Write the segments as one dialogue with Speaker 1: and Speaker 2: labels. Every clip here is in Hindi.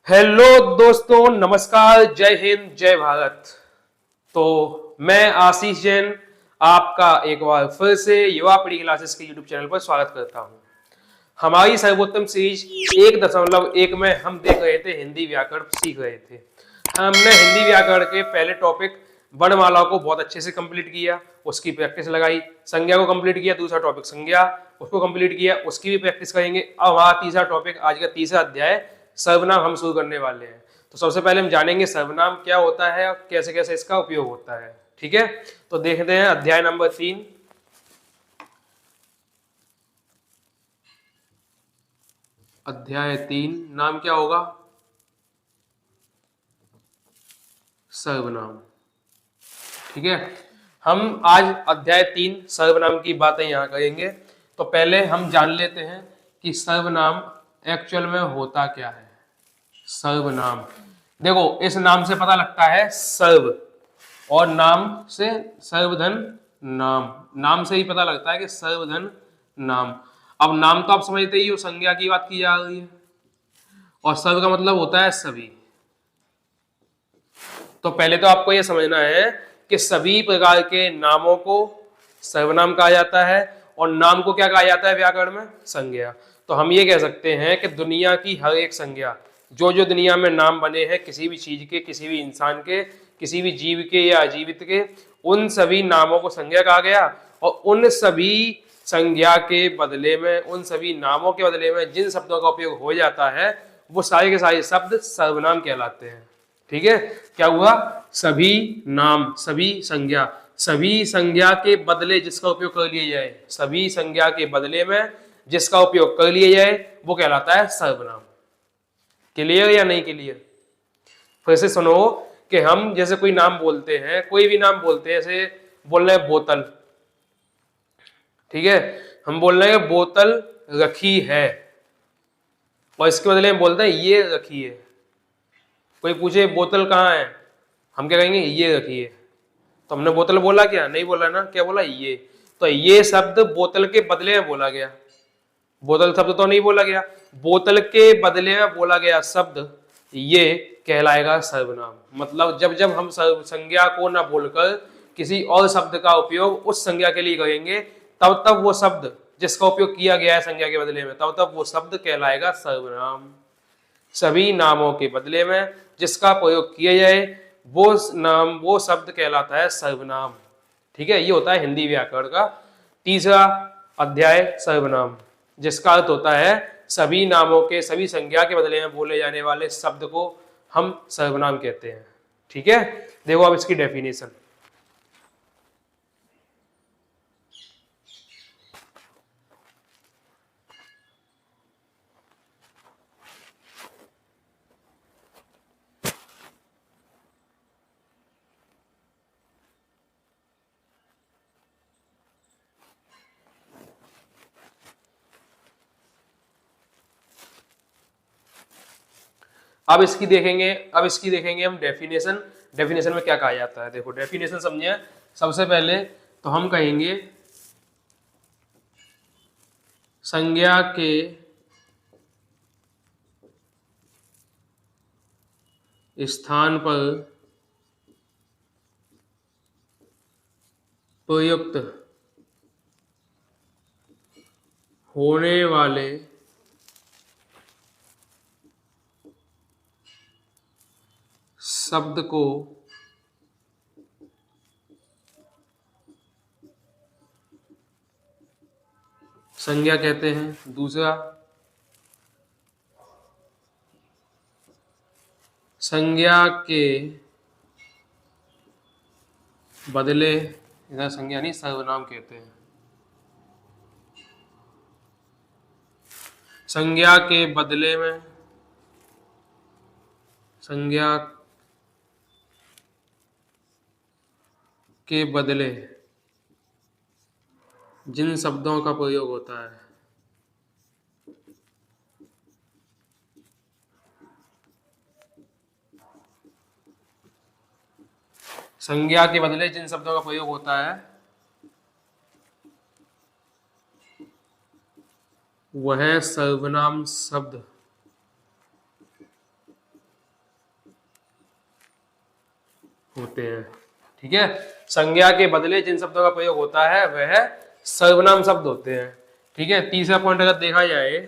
Speaker 1: हेलो दोस्तों, नमस्कार, जय हिंद, जय भारत। तो मैं आशीष जैन आपका एक बार फिर से युवा पीढ़ी क्लासेस के यूट्यूब चैनल पर स्वागत करता हूं। हमारी सर्वोत्तम सीरीज 1.1 में हम देख रहे थे, हिंदी व्याकरण सीख रहे थे। हमने हिंदी व्याकरण के पहले टॉपिक वर्णमालाओं को बहुत अच्छे से कंप्लीट किया, उसकी प्रैक्टिस लगाई। संज्ञा को कंप्लीट किया, दूसरा टॉपिक संज्ञा, उसको कंप्लीट किया, उसकी भी प्रैक्टिस करेंगे। अब हमारा तीसरा टॉपिक, आज का तीसरा अध्याय सर्वनाम हम शुरू करने वाले हैं। तो सबसे पहले हम जानेंगे सर्वनाम क्या होता है और कैसे कैसे इसका उपयोग होता है। ठीक है, तो देखते हैं अध्याय नंबर 3। अध्याय 3 नाम क्या होगा? सर्वनाम। ठीक है, हम आज अध्याय 3 सर्वनाम की बातें यहां करेंगे। तो पहले हम जान लेते हैं कि सर्वनाम एक्चुअल में होता क्या है। सर्वनाम, देखो इस नाम से पता लगता है सर्व, और नाम से सर्वधन नाम, नाम से ही पता लगता है कि सर्वधन नाम। अब नाम तो आप समझते ही हो, संज्ञा की बात की जा रही है, और सर्व का मतलब होता है सभी। तो पहले तो आपको यह समझना है कि सभी प्रकार के नामों को सर्वनाम कहा जाता है, और नाम को क्या कहा जाता है व्याकरण में? संज्ञा। तो हम ये कह सकते हैं कि दुनिया की हर एक संज्ञा, जो जो दुनिया में नाम बने हैं किसी भी चीज के, किसी भी इंसान के, किसी भी जीव के या अजीवित के, उन सभी नामों को संज्ञा कहा गया। और उन सभी संज्ञा के बदले में, उन सभी नामों के बदले में जिन शब्दों का उपयोग हो जाता है, वो सारे के सारे शब्द सर्वनाम कहलाते हैं। ठीक है, क्या हुआ? सभी नाम, सभी संज्ञा, सभी संज्ञा के बदले जिसका उपयोग कर लिया जाए, सभी संज्ञा के बदले में जिसका उपयोग कर लिया जाए, वो कहलाता है सर्वनाम। क्लियर या नहीं क्लियर? फिर से सुनो कि हम जैसे कोई नाम बोलते हैं, कोई भी नाम बोलते हैं, जैसे बोल रहे हैं बोतल। ठीक है, हम बोल रहे हैं बोतल रखी है, और इसके बदले में बोलते हैं ये रखी है। कोई पूछे बोतल कहाँ है, हम क्या कहेंगे? ये रखी है। तो हमने बोतल बोला क्या? नहीं बोला ना, क्या बोला? ये। तो ये शब्द बोतल के बदले में बोला गया, बोतल शब्द तो नहीं बोला गया, बोतल के बदले में बोला गया शब्द ये कहलाएगा सर्वनाम। मतलब जब जब हम संज्ञा को ना बोलकर किसी और शब्द का उपयोग उस संज्ञा के लिए करेंगे, तब तब वो शब्द जिसका उपयोग किया गया है संज्ञा के बदले में, तब तब वो शब्द कहलाएगा सर्वनाम। सभी नामों के बदले में जिसका प्रयोग किया जाए, वो नाम, वो शब्द कहलाता है सर्वनाम। ठीक है, ये होता है हिंदी व्याकरण का तीसरा अध्याय, सर्वनाम, जिसका अर्थ होता है सभी नामों के, सभी संज्ञा के बदले में बोले जाने वाले शब्द को हम सर्वनाम कहते हैं। ठीक है, देखो अब इसकी डेफिनेशन। अब इसकी देखेंगे हम डेफिनेशन। डेफिनेशन में क्या कहा जाता है, देखो डेफिनेशन समझिए। सबसे पहले तो हम कहेंगे संज्ञा के स्थान पर प्रयुक्त होने वाले शब्द को संज्ञा कहते हैं। दूसरा, संज्ञा के बदले, इधर संज्ञा नहीं सर्वनाम कहते हैं, संज्ञा के बदले में, संज्ञा के बदले जिन शब्दों का प्रयोग होता है, संज्ञा के बदले जिन शब्दों का प्रयोग होता है वह सर्वनाम शब्द होते हैं। ठीक है, संज्ञा के बदले जिन शब्दों का प्रयोग होता है वह सर्वनाम शब्द होते हैं। ठीक है, तीसरा पॉइंट अगर देखा जाए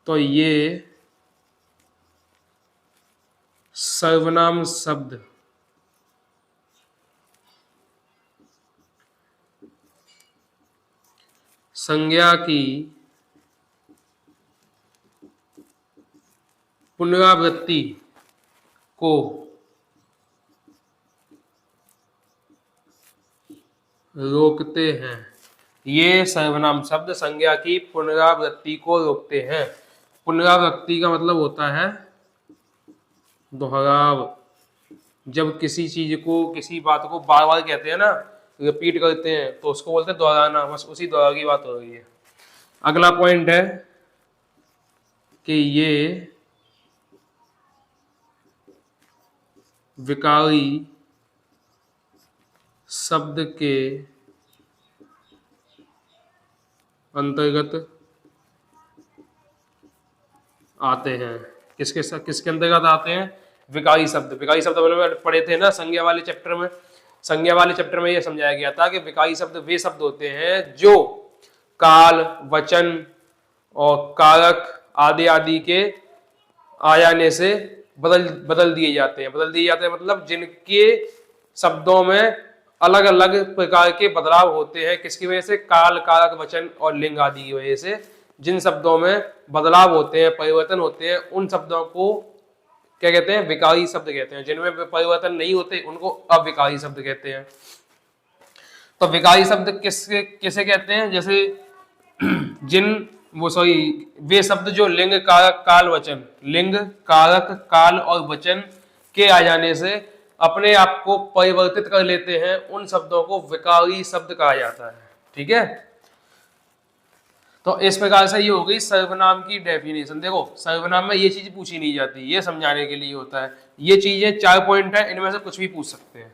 Speaker 1: तो ये सर्वनाम शब्द संज्ञा की पुनरावृत्ति को रोकते हैं। ये सर्वनाम शब्द संज्ञा की पुनरावृत्ति को रोकते हैं। पुनरावृत्ति का मतलब होता है दोहराव। जब किसी चीज को, किसी बात को बार बार कहते हैं ना, रिपीट करते हैं, तो उसको बोलते हैं दोहराना। बस उसी दोहरा की बात हो रही है। अगला पॉइंट है कि ये विकारी शब्द के अंतर्गत आते हैं। किसके अंतर्गत आते हैं? विकारी शब्द। विकारी शब्द हमने पढ़े थे ना संज्ञा वाले चैप्टर में। संज्ञा वाले चैप्टर में यह समझाया गया था कि विकारी शब्द वे शब्द होते हैं जो काल, वचन और कारक आदि आदि के आ जाने से बदल दिए जाते हैं। बदल दिए जाते हैं मतलब जिनके शब्दों में अलग अलग प्रकार के बदलाव होते हैं। किसकी वजह से? काल, कारक, वचन और लिंग आदि की वजह से जिन शब्दों में बदलाव होते हैं, परिवर्तन होते हैं, उन शब्दों को क्या कहते हैं? विकारी शब्द कहते हैं। जिनमें परिवर्तन नहीं होते उनको अविकारी शब्द कहते हैं। तो विकारी शब्द किसे कहते हैं? जैसे वे शब्द जो लिंग, कारक, काल, वचन, लिंग, कारक, काल और वचन के आ जाने से अपने आप को परिवर्तित कर लेते हैं, उन शब्दों को विकारी शब्द कहा जाता है। ठीक है, तो इस प्रकार से ये हो गई सर्वनाम की डेफिनेशन। देखो, सर्वनाम में ये चीज पूछी नहीं जाती, ये समझाने के लिए होता है। ये चीजें 4 पॉइंट है, इनमें से कुछ भी पूछ सकते हैं।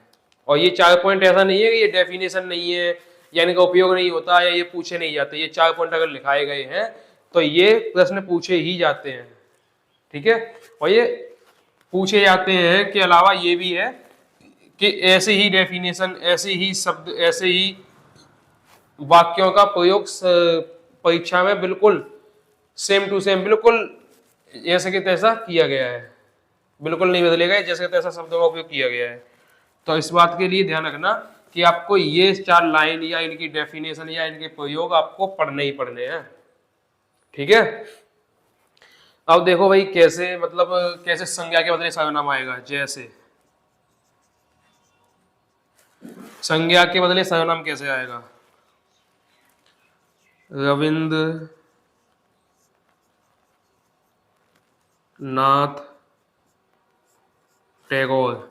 Speaker 1: और ये 4 पॉइंट ऐसा नहीं है कि ये डेफिनेशन नहीं है या इनका उपयोग नहीं होता या ये पूछे नहीं जाते। ये 4 पॉइंट अगर लिखाए गए हैं तो ये प्रश्न पूछे ही जाते हैं। ठीक है, और ये पूछे जाते हैं के अलावा ये भी है कि ऐसे ही डेफिनेशन, ऐसे ही शब्द, ऐसे ही वाक्यों का प्रयोग परीक्षा में बिल्कुल सेम टू सेम, बिल्कुल जैसे कि तैसा किया गया है। बिल्कुल नहीं बदलेगा, जैसे तैसा शब्दों का उपयोग किया गया है। तो इस बात के लिए ध्यान रखना कि आपको ये 4 लाइन या इनकी डेफिनेशन या इनके प्रयोग आपको पढ़ने ही पढ़ने हैं। ठीक है, अब देखो भाई कैसे संज्ञा के बदले सर्वनाम आएगा। जैसे संज्ञा के बदले सर्वनाम कैसे आएगा? रविंद्र नाथ टैगोर।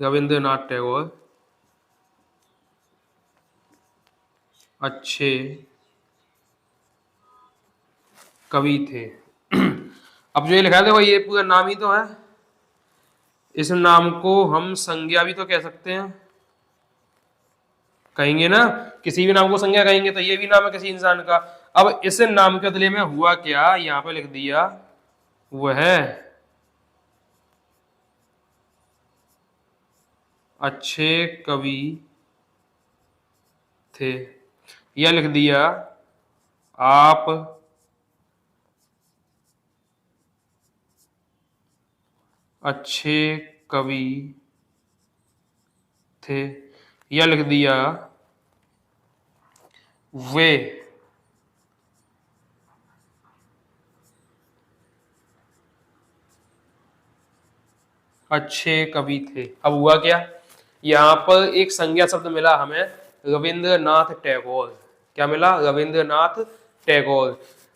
Speaker 1: रविंद्रनाथ टैगोर अच्छे कवि थे। अब जो ये लिखा है देखो, ये पूरा नाम ही तो है। इस नाम को हम संज्ञा भी तो कह सकते हैं, कहेंगे ना। किसी भी नाम को संज्ञा कहेंगे तो ये भी नाम है किसी इंसान का। अब इस नाम के बदले में हुआ क्या, यहां पे लिख दिया, वह अच्छे कवि थे, या लिख दिया आप अच्छे कवि थे, या लिख दिया वे अच्छे कवि थे। अब हुआ क्या, यहां पर एक संज्ञा शब्द मिला हमें, रविंद्रनाथ टैगोर। क्या मिला? रविंद्रनाथ टैगोर।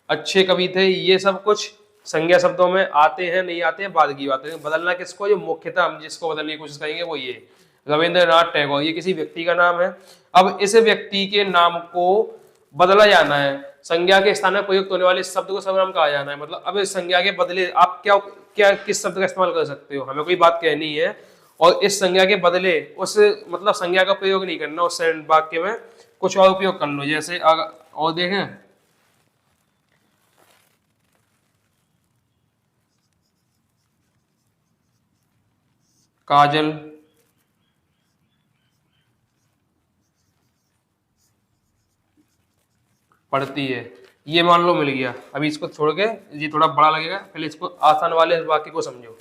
Speaker 1: अच्छे कवि थे, ये सब कुछ संज्ञा शब्दों में आते हैं नहीं आते हैं बाद की बात है। बदलना किसको, जो मुख्यतः हम जिसको बदलने की कोशिश करेंगे वो ये रविंद्रनाथ टैगोर, ये किसी व्यक्ति का नाम है। अब इस व्यक्ति के नाम को बदला जाना है, संज्ञा के स्थान में प्रयुक्त होने वाले इस शब्द को सर्वनाम कहा जाना है। मतलब अब इस संज्ञा के बदले आप क्या क्या किस शब्द का इस्तेमाल कर सकते हो, हमें कोई बात कहनी है और इस संज्ञा के बदले उस मतलब संज्ञा का प्रयोग नहीं करना, उस वाक्य में कुछ और उपयोग कर लो। जैसे और देखें, काजल पढ़ती है, ये मान लो मिल गया। अभी इसको छोड़ के, ये थोड़ा बड़ा लगेगा, पहले इसको आसान वाले वाक्य को समझो।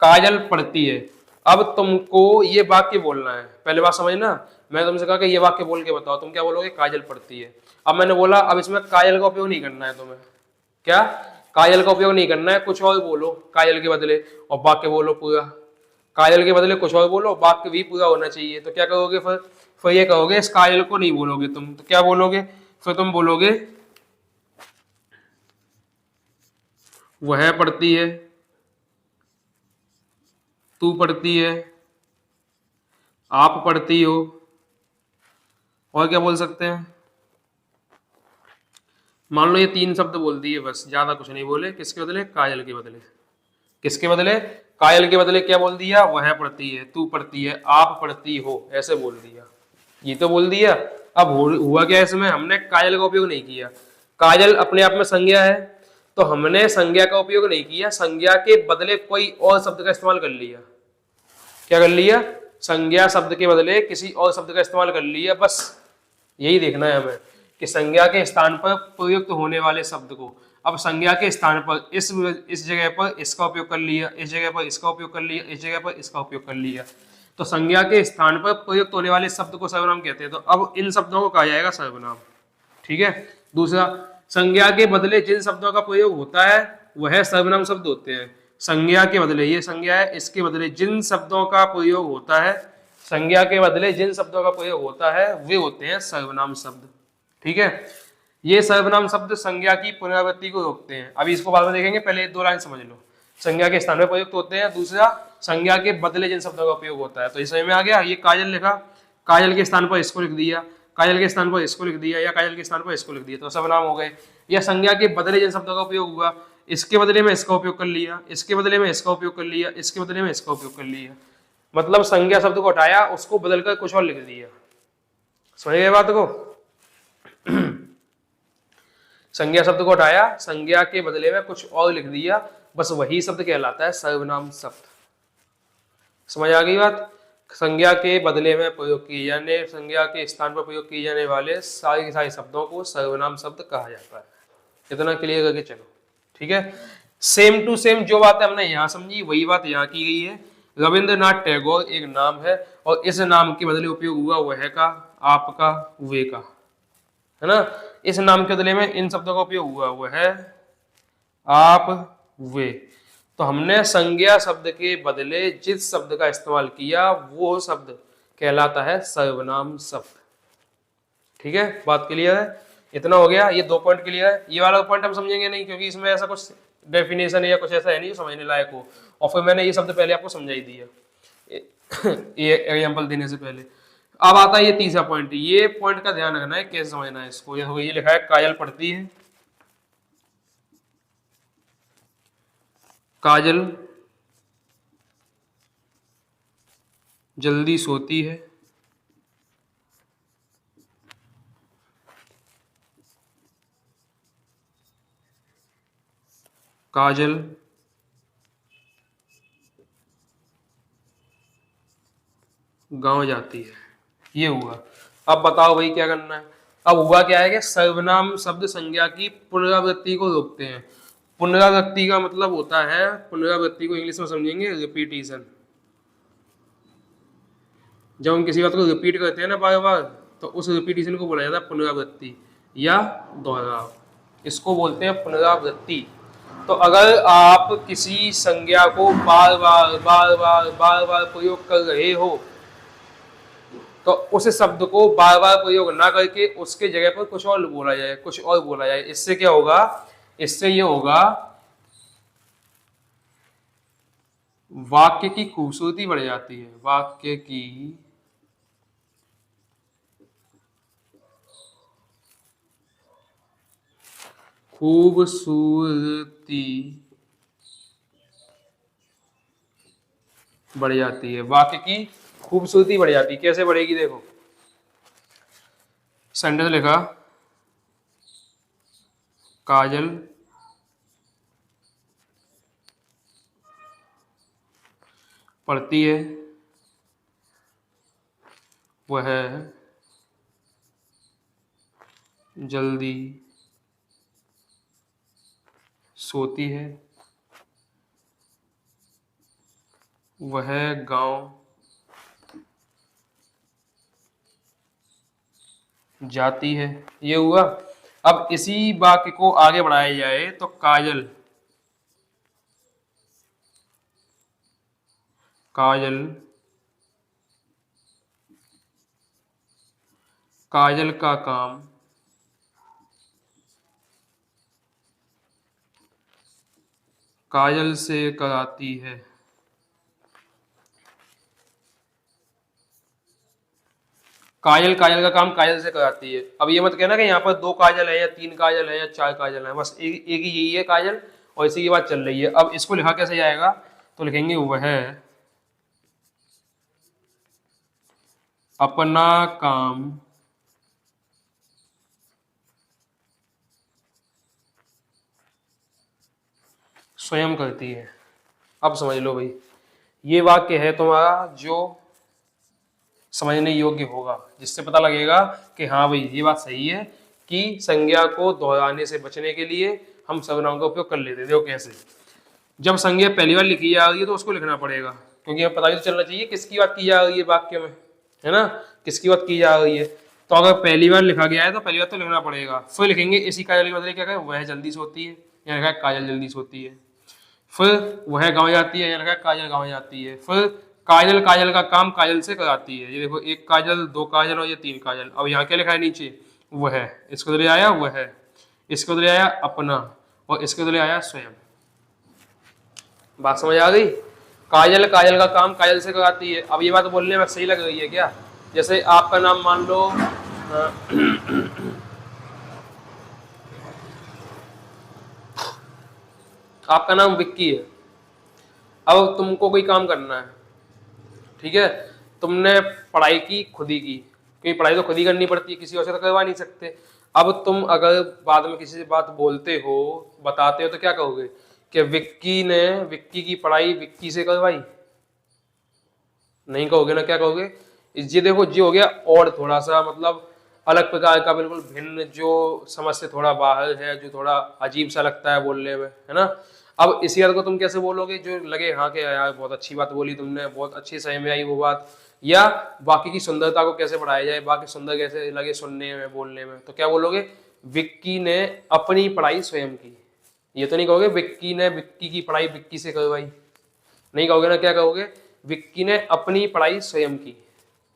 Speaker 1: काजल पढ़ती है, अब तुमको ये वाक्य बोलना है, पहले बात समझना। मैं तुमसे कहा कि ये वाक्य बोल के बताओ, तुम क्या बोलोगे, काजल पढ़ती है। अब मैंने बोला अब इसमें काजल का उपयोग नहीं करना है तुम्हें, क्या काजल का उपयोग नहीं करना है, कुछ और बोलो काजल के बदले, और वाक्य बोलो पूरा। काजल के बदले कुछ और बोलो, वाक्य भी पूरा होना चाहिए। तो क्या कहोगे फिर ये कहोगे इस काजल को नहीं बोलोगे तुम, तो क्या बोलोगे, फिर तुम बोलोगे वह पढ़ती है, तू पढ़ती है, आप पढ़ती हो, और क्या बोल सकते हैं। मान लो ये तीन शब्द बोल दिए बस, ज्यादा कुछ नहीं बोले। किसके बदले, काजल के बदले। किसके बदले, काजल के बदले क्या बोल दिया, वह पढ़ती है, तू पढ़ती है, आप पढ़ती हो, ऐसे बोल दिया। ये तो बोल दिया। अब हुआ क्या, इसमें हमने काजल का उपयोग नहीं किया। काजल अपने आप में संज्ञा है, तो हमने संज्ञा का उपयोग नहीं किया, संज्ञा के बदले कोई और शब्द का इस्तेमाल कर लिया। क्या कर लिया, संज्ञा शब्द के बदले किसी और शब्द का इस्तेमाल कर लिया। बस यही देखना है हमें कि संज्ञा के स्थान पर प्रयुक्त होने वाले शब्द को, अब संज्ञा के स्थान पर इस जगह पर इसका उपयोग कर लिया, इस जगह पर इसका उपयोग कर लिया, इस जगह पर इसका उपयोग कर लिया। तो संज्ञा के स्थान पर प्रयुक्त होने वाले शब्द को सर्वनाम कहते हैं। तो अब इन शब्दों को कहा जाएगा सर्वनाम। ठीक है। दूसरा, संज्ञा के बदले जिन शब्दों का प्रयोग होता है वह सर्वनाम शब्द होते हैं। संज्ञा के बदले, ये संज्ञा है, इसके बदले जिन शब्दों का प्रयोग होता है, संज्ञा के बदले जिन शब्दों का प्रयोग होता है वे होते हैं सर्वनाम शब्द। ठीक है। ये सर्वनाम शब्द संज्ञा की पुनरावृत्ति को रोकते हैं। अभी इसको बाद में देखेंगे, पहले दो लाइन समझ लो। संज्ञा के स्थान में प्रयुक्त होते हैं, दूसरा संज्ञा के बदले जिन शब्दों का उपयोग होता है। तो इस समझ में आ गया। ये काजल लिखा, काजल के स्थान पर इसको लिख दिया, काजल के स्थान पर इसको लिख दिया, या काजल के स्थान पर इसको लिख दिया, तो सर्वनाम हो गए। या संज्ञा के बदले जिन शब्दों का उपयोग हुआ, इसके बदले में इसका उपयोग कर लिया, इसके बदले में इसका उपयोग कर लिया, इसके बदले में इसका उपयोग कर लिया। मतलब संज्ञा शब्द को हटाया, उसको बदलकर कुछ और लिख दिया। समझ गए बात को। संज्ञा शब्द को हटाया, संज्ञा के बदले में कुछ और लिख दिया, बस वही शब्द कहलाता है सर्वनाम शब्द। समझ आ गई बात। संज्ञा के बदले में प्रयोग किए जाने, संज्ञा के स्थान पर प्रयोग किए जाने वाले सारे के सारे शब्दों को सर्वनाम शब्द कहा जाता है। इतना क्लियर करके चलो। ठीक है। सेम टू सेम जो बात हमने यहाँ समझी वही बात यहाँ की गई है। रविंद्रनाथ टैगोर एक नाम है और इस नाम के बदले उपयोग हुआ वह का, आपका, वे का, है ना। इस नाम के बदले में इन शब्दों का उपयोग हुआ वह, आप, वे। तो हमने संज्ञा शब्द के बदले जिस शब्द का इस्तेमाल किया वो शब्द कहलाता है सर्वनाम शब्द। ठीक है, बात क्लियर है। इतना हो गया। ये 2 पॉइंट क्लियर है। ये वाला पॉइंट हम समझेंगे नहीं, क्योंकि इसमें ऐसा कुछ डेफिनेशन या कुछ ऐसा है नहीं जो समझने लायक हो, और फिर मैंने ये शब्द पहले आपको समझाई दिया ये एग्जाम्पल देने से पहले। अब आता है ये तीसरा पॉइंट। ये पॉइंट का ध्यान रखना है, कैसे समझना है इसको। ये लिखा है काजल पढ़ती है, काजल जल्दी सोती है, काजल गांव जाती है। ये हुआ। अब बताओ भाई क्या करना है। अब हुआ क्या है कि सर्वनाम शब्द संज्ञा की पुनरावृत्ति को रोकते हैं। पुनरावृत्ति का मतलब होता है, पुनरावृत्ति को इंग्लिश में समझेंगे रिपीटिशन। जब हम किसी बात को रिपीट करते हैं ना बार बार, तो उस रिपीटिशन को बोला जाता है पुनरावृत्ति या दोहराव। इसको बोलते हैं पुनरावृत्ति। तो अगर आप किसी संज्ञा को बार बार प्रयोग कर रहे हो, तो उस शब्द को बार बार प्रयोग ना करके उसके जगह पर कुछ और बोला जाए, कुछ और बोला जाए। इससे क्या होगा इससे ये होगा वाक्य की खूबसूरती बढ़ जाती है, वाक्य की खूबसूरती बढ़ जाती है, वाक्य की खूबसूरती बढ़ जाती है। कैसे बढ़ेगी देखो, सेंटेंस लिखा, काजल पढ़ती है, वह जल्दी सोती है, वह गांव जाती है। ये हुआ। अब इसी वाक्य को आगे बढ़ाया जाए तो काजल काजल काजल का काम काजल से कराती है। काजल काजल का काम काजल से कराती है। अब ये मत कहना कि यहाँ पर 2 काजल है या 3 काजल है या 4 काजल है, बस एक ही यही है काजल, और इसी की बात चल रही है। अब इसको लिखा कैसे जाएगा, तो लिखेंगे वह अपना काम स्वयं करती है। अब समझ लो भाई, ये वाक्य है तुम्हारा जो समझने योग्य होगा, जिससे पता लगेगा कि हाँ भाई ये बात सही है कि संज्ञा को दोहराने से बचने के लिए हम सर्वनाम का उपयोग कर लेते। देखो कैसे, जब संज्ञा पहली बार लिखी जा रही है तो उसको लिखना पड़ेगा, क्योंकि हमें पता भी तो चलना चाहिए किसकी बात की जा रही है वाक्य में, है ना, किसकी बात की जा रही है। तो अगर पहली बार लिखा गया है तो पहली बार तो लिखना पड़ेगा। फिर लिखेंगे इसी काजल के बदले क्या कहें, वह जल्दी सोती है, या लिखा है काजल जल्दी सोती है। फिर वह गाँव जाती है, या लिखा है काजल गाँव जाती है। फिर काजल काजल का काम काजल से कराती है। ये देखो, 1 काजल, 2 काजल और ये 3 काजल। अब यहाँ क्या लिखा है नीचे, वह, इसको बदले आया वह, इसको बदले आया अपना, और इसके बदले आया स्वयं। बात समझ आ गई, काजल काजल का काम काजल से कराती है। अब ये बात बोलने में सही लग रही है क्या, जैसे आपका नाम मान लो आपका नाम विक्की है। अब तुमको कोई काम करना है, ठीक है, तुमने पढ़ाई की खुद ही की, क्योंकि पढ़ाई तो खुद ही करनी पड़ती है, किसी और से तो करवा नहीं सकते। अब तुम अगर बाद में किसी से बात बोलते हो, बताते हो, तो क्या कहोगे कि विक्की ने विक्की की पढ़ाई विक्की से करवाई, नहीं कहोगे ना, क्या कहोगे। ये देखो, जी हो गया और थोड़ा सा मतलब अलग प्रकार का, बिल्कुल भिन्न, जो समझ से थोड़ा बाहर है, जो थोड़ा अजीब सा लगता है बोलने में, है ना। अब इसी अर्थ को तुम कैसे बोलोगे, जो लगे हाँ के यार बहुत अच्छी बात बोली तुमने, बहुत अच्छी समझ में आई वो बात, या बाकी की सुंदरता को कैसे बढ़ाया जाए, बाकी सुंदर कैसे लगे सुनने में, बोलने में, तो क्या बोलोगे, विक्की ने अपनी पढ़ाई स्वयं की। ये तो नहीं कहोगे विक्की ने विक्की की पढ़ाई विक्की से करवाई, नहीं कहोगे ना, क्या कहोगे, विक्की ने अपनी पढ़ाई स्वयं की।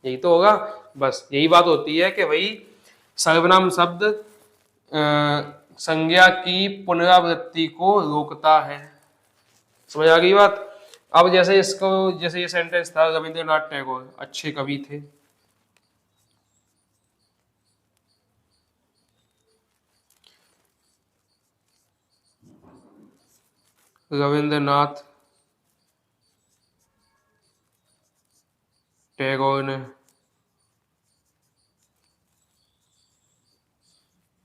Speaker 1: यही तो होगा। बस यही बात होती है कि भाई सर्वनाम शब्द संज्ञा की पुनरावृत्ति को रोकता है। समझ आ गई बात। अब जैसे इसको, जैसे ये सेंटेंस था, रविंद्रनाथ टैगोर अच्छे कवि थे, रविंद्रनाथ टैगोर ने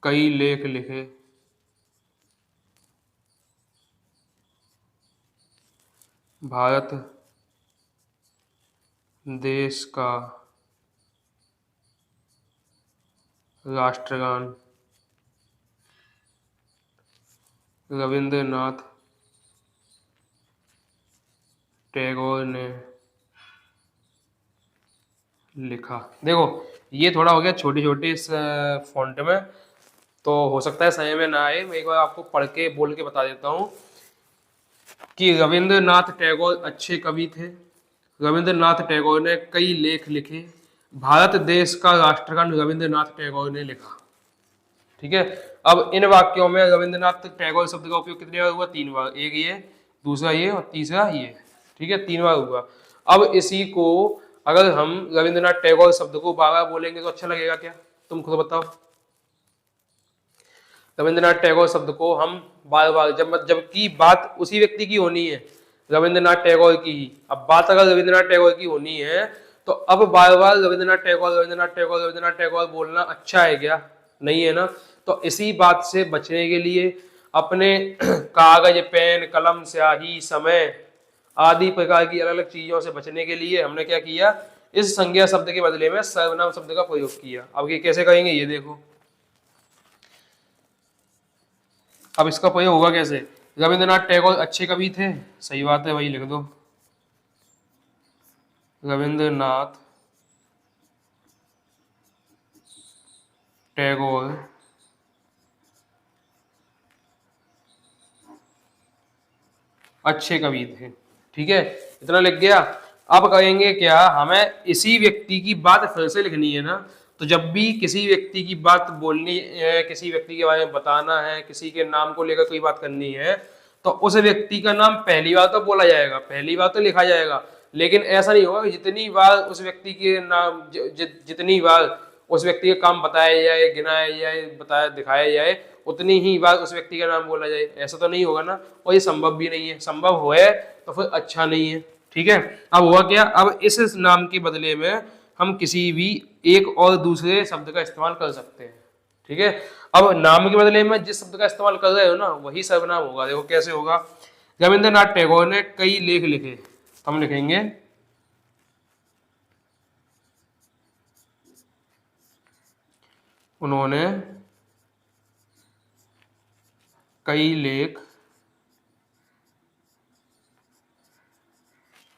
Speaker 1: कई लेख लिखे, भारत देश का राष्ट्रगान रविंद्रनाथ टैगोर ने लिखा। देखो ये थोड़ा हो गया छोटे छोटे इस फॉन्ट में, तो हो सकता है समझ में ना आए, मैं एक बार आपको पढ़ के बोल के बता देता हूँ कि रविंद्रनाथ टैगोर अच्छे कवि थे, रविंद्रनाथ टैगोर ने कई लेख लिखे, भारत देश का राष्ट्रगान रविंद्रनाथ टैगोर ने लिखा। ठीक है। अब इन वाक्यों में रविंद्रनाथ टैगोर शब्द का उपयोग कितनी बार हुआ? 3 बार। एक ये, दूसरा ये और तीसरा ये। ठीक है, 3 बार हुआ। अब इसी को अगर हम रविंद्रनाथ टैगोर शब्द को बार बार बोलेंगे तो अच्छा लगेगा क्या? तुम खुद बताओ। रविंद्रनाथ टैगोर शब्द को हम बार बार, जबकि बात उसी व्यक्ति की होनी है, रविंद्रनाथ टैगोर की ही। अब बात अगर रविंद्रनाथ टैगोर की होनी है तो अब बार बार रविंद्रनाथ टैगोर रविंद्रनाथ टैगोर रविंद्रनाथ टैगोर बोलना अच्छा है क्या? नहीं है ना। तो इसी बात से बचने के लिए अपने कागज, पेन, कलम, स्याही, समय आदि प्रकार की अलग अलग चीजों से बचने के लिए हमने क्या किया? इस संज्ञा शब्द के बदले में सर्वनाम शब्द का प्रयोग किया। अब ये कैसे करेंगे ये देखो। अब इसका प्रयोग होगा कैसे? रविंद्रनाथ टैगोर अच्छे कवि थे, सही बात है, वही लिख दो। रविंद्रनाथ टैगोर अच्छे कवि थे। ठीक है, इतना लिख गया। अब कहेंगे क्या? हमें इसी व्यक्ति की बात फिर से लिखनी है ना। तो जब भी किसी व्यक्ति की बात बोलनी है, किसी व्यक्ति के बारे में बताना है, किसी के नाम को लेकर कोई बात करनी है, तो उस व्यक्ति का नाम पहली बार तो बोला जाएगा, पहली बार तो लिखा जाएगा। लेकिन ऐसा नहीं होगा कि जितनी बार उस व्यक्ति के नाम जितनी बार उस व्यक्ति का काम बताया जाए, गिनाया जाए, बताया दिखाया जाए, उतनी ही बार उस व्यक्ति का नाम बोला जाए, ऐसा तो नहीं होगा ना। और ये संभव भी नहीं है। संभव होए तो फिर अच्छा नहीं है। ठीक है। अब हुआ क्या? अब इस नाम के बदले में हम किसी भी एक और दूसरे शब्द का इस्तेमाल कर सकते हैं। ठीक है। अब नाम के बदले में जिस शब्द का इस्तेमाल कर रहे हो ना, वही सर्वनाम होगा। देखो कैसे होगा। रविंद्रनाथ टैगोर ने कई लेख लिखे, हम लिखेंगे उन्होंने कई लेख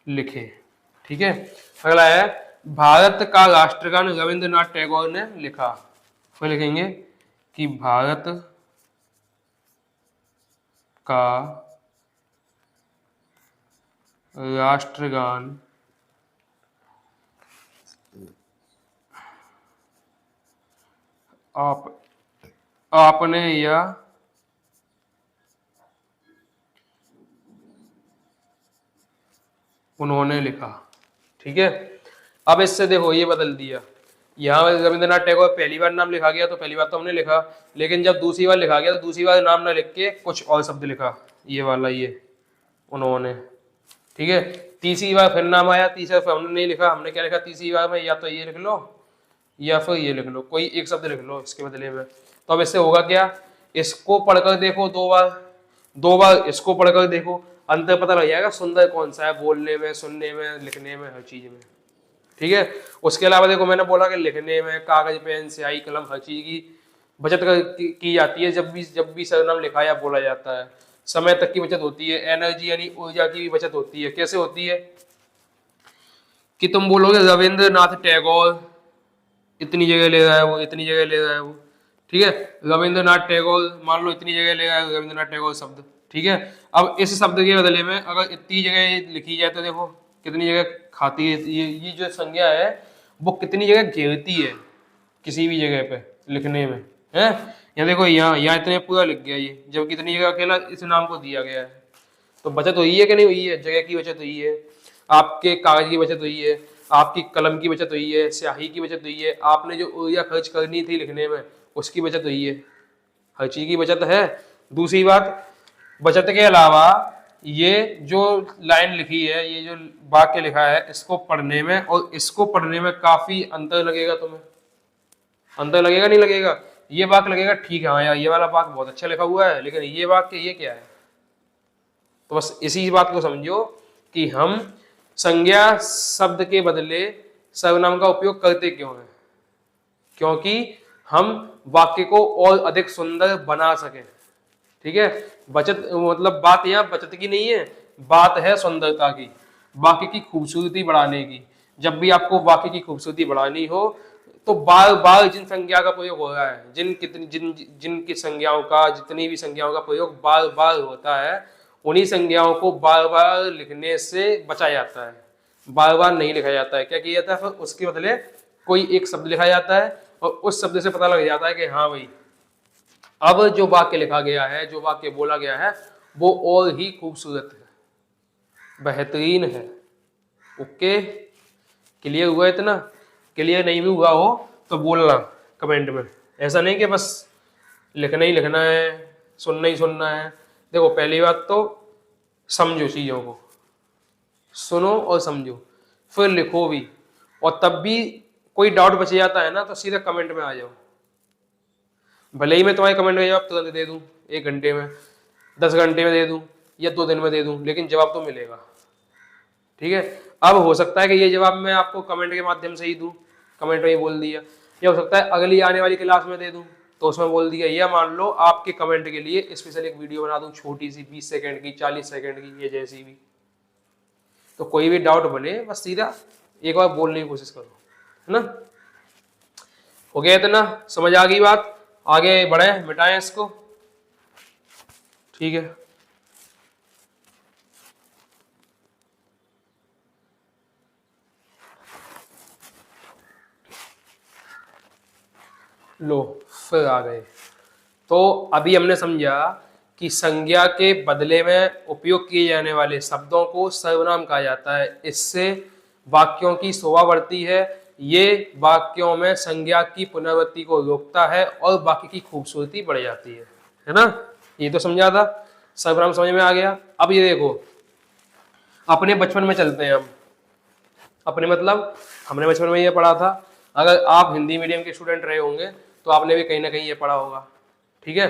Speaker 1: लिखे। ठीक है। अगला है भारत का राष्ट्रगान रविंद्रनाथ टैगोर ने लिखा। फिर लिखेंगे कि भारत का राष्ट्रगान आपने या उन्होंने लिखा। ठीक है। अब इससे देखो ये बदल दिया। यहाँ रविंद्रनाथ टैगोर पहली बार नाम लिखा गया तो पहली बार तो हमने लिखा, लेकिन जब दूसरी बार लिखा गया तो दूसरी बार नाम ना लिख के कुछ और शब्द लिखा, ये वाला, ये उन्होंने। ठीक है। तीसरी बार फिर नाम आया, तीसरी बार हमने नहीं लिखा। हमने क्या लिखा तीसरी बार में? या तो ये लिख लो या फिर ये लिख लो, कोई एक शब्द लिख लो इसके बदले में। तो अब इससे होगा क्या? इसको पढ़कर देखो दो बार इसको पढ़कर देखो, अंतर पता लग जाएगा सुंदर कौन सा है, बोलने में, सुनने में, लिखने में, हर चीज में। ठीक है। उसके अलावा देखो मैंने बोला कि लिखने में कागज, पेन, स्याही, कलम, हर चीज की बचत की जाती है जब भी सर्वनाम लिखा या बोला जाता है। समय तक की बचत होती है, एनर्जी यानी ऊर्जा की भी बचत होती है। कैसे होती है? कि तुम बोलोगे रविंद्रनाथ टैगोर इतनी जगह ले रहा है, वो इतनी जगह ले रहा है वो। ठीक है। रविंद्रनाथ टैगोर मान लो इतनी जगह ले रहा है रविंद्रनाथ टैगोर शब्द। ठीक है। अब इस शब्द के बदले में अगर इतनी जगह लिखी जाए तो देखो कितनी जगह खाती है। ये जो संज्ञा है वो कितनी जगह घेरती है किसी भी जगह पे लिखने में, है। यहाँ देखो, यहाँ इतने पूरा लिख गया ये, जब कितनी जगह अकेला इस नाम को दिया गया है। तो बचत हुई है कि नहीं हुई है? जगह की बचत हुई है, आपके कागज की बचत हुई है, आपकी कलम की बचत हुई है, स्याही की बचत हुई है, आपने जो ऊर्जा खर्च करनी थी लिखने में उसकी बचत हुई है। हर चीज की बचत है। दूसरी बात, बचत के अलावा ये जो लाइन लिखी है, ये जो वाक्य लिखा है, इसको पढ़ने में और इसको पढ़ने में काफी अंतर लगेगा तुम्हें। अंतर लगेगा नहीं लगेगा? ये वाक्य लगेगा ठीक है, हाँ यार ये वाला वाक्य बहुत अच्छा लिखा हुआ है, लेकिन ये वाक्य ये क्या है? तो बस इसी बात को समझो कि हम संज्ञा शब्द के बदले सर्वनाम का उपयोग करते क्यों हैं। क्योंकि हम वाक्य को और अधिक सुंदर बना सकें। ठीक है। बचत मतलब बात यहाँ बचत की नहीं है, बात है सुंदरता की, वाक्य की खूबसूरती बढ़ाने की। जब भी आपको वाक्य की खूबसूरती बढ़ानी हो तो बार बार जिन संज्ञा का प्रयोग हो रहा है, जिनकी संज्ञाओं का, जितनी भी संज्ञाओं का प्रयोग बार बार होता है, उन्हीं संज्ञाओं को बार बार लिखने से बचा जाता है। बार बार नहीं लिखा जाता है। क्या किया जाता है? फिर उसके बदले कोई एक शब्द लिखा जाता है और उस शब्द से पता लग जाता है कि हाँ भाई अब जो वाक्य लिखा गया है, जो वाक्य बोला गया है, वो और ही खूबसूरत है, बेहतरीन है। ओके, क्लियर हुआ? इतना क्लियर नहीं भी हुआ हो तो बोलना कमेंट में, ऐसा नहीं कि बस लिखना ही लिखना है, सुनना ही सुनना है। देखो पहली बात तो समझो चीज़ों को, सुनो और समझो, फिर लिखो भी। और तब भी कोई डाउट बच जाता है ना तो सीधा कमेंट में आ जाओ। भले ही मैं तुम्हारे कमेंट का जवाब तुरंत दे दूं, 1 घंटे में, 10 घंटे में दे दूं, या 2 दिन में दे दूं, लेकिन जवाब तो मिलेगा। ठीक है, अब हो सकता है कि ये जवाब मैं आपको कमेंट के माध्यम से ही दूं, कमेंट में ही बोल दिया, या हो सकता है अगली आने वाली क्लास में दे दूं तो उसमें बोल दिया, या मान लो आपके कमेंट के लिए स्पेशल एक वीडियो बना दूं, छोटी सी 20 सेकंड की, 40 सेकंड की, ये जैसी भी। तो कोई भी डाउट बने बस सीधा एक बार बोलने की कोशिश करो, है ना। हो गया इतना, समझ आ गई बात? आगे बढ़े, मिटाएं इसको। ठीक है, लो फिर आ गए। तो अभी हमने समझा कि संज्ञा के बदले में उपयोग किए जाने वाले शब्दों को सर्वनाम कहा जाता है। इससे वाक्यों की शोभा बढ़ती है, ये वाक्यों में संज्ञा की पुनरावृत्ति को रोकता है और वाक्य की खूबसूरती बढ़ जाती है ना। ये तो समझा था, सर्वनाम समझ में आ गया। अब ये देखो, अपने बचपन में चलते हैं हम। अपने मतलब हमने बचपन में ये पढ़ा था, अगर आप हिंदी मीडियम के स्टूडेंट रहे होंगे तो आपने भी कहीं ना कहीं ये पढ़ा होगा। ठीक है,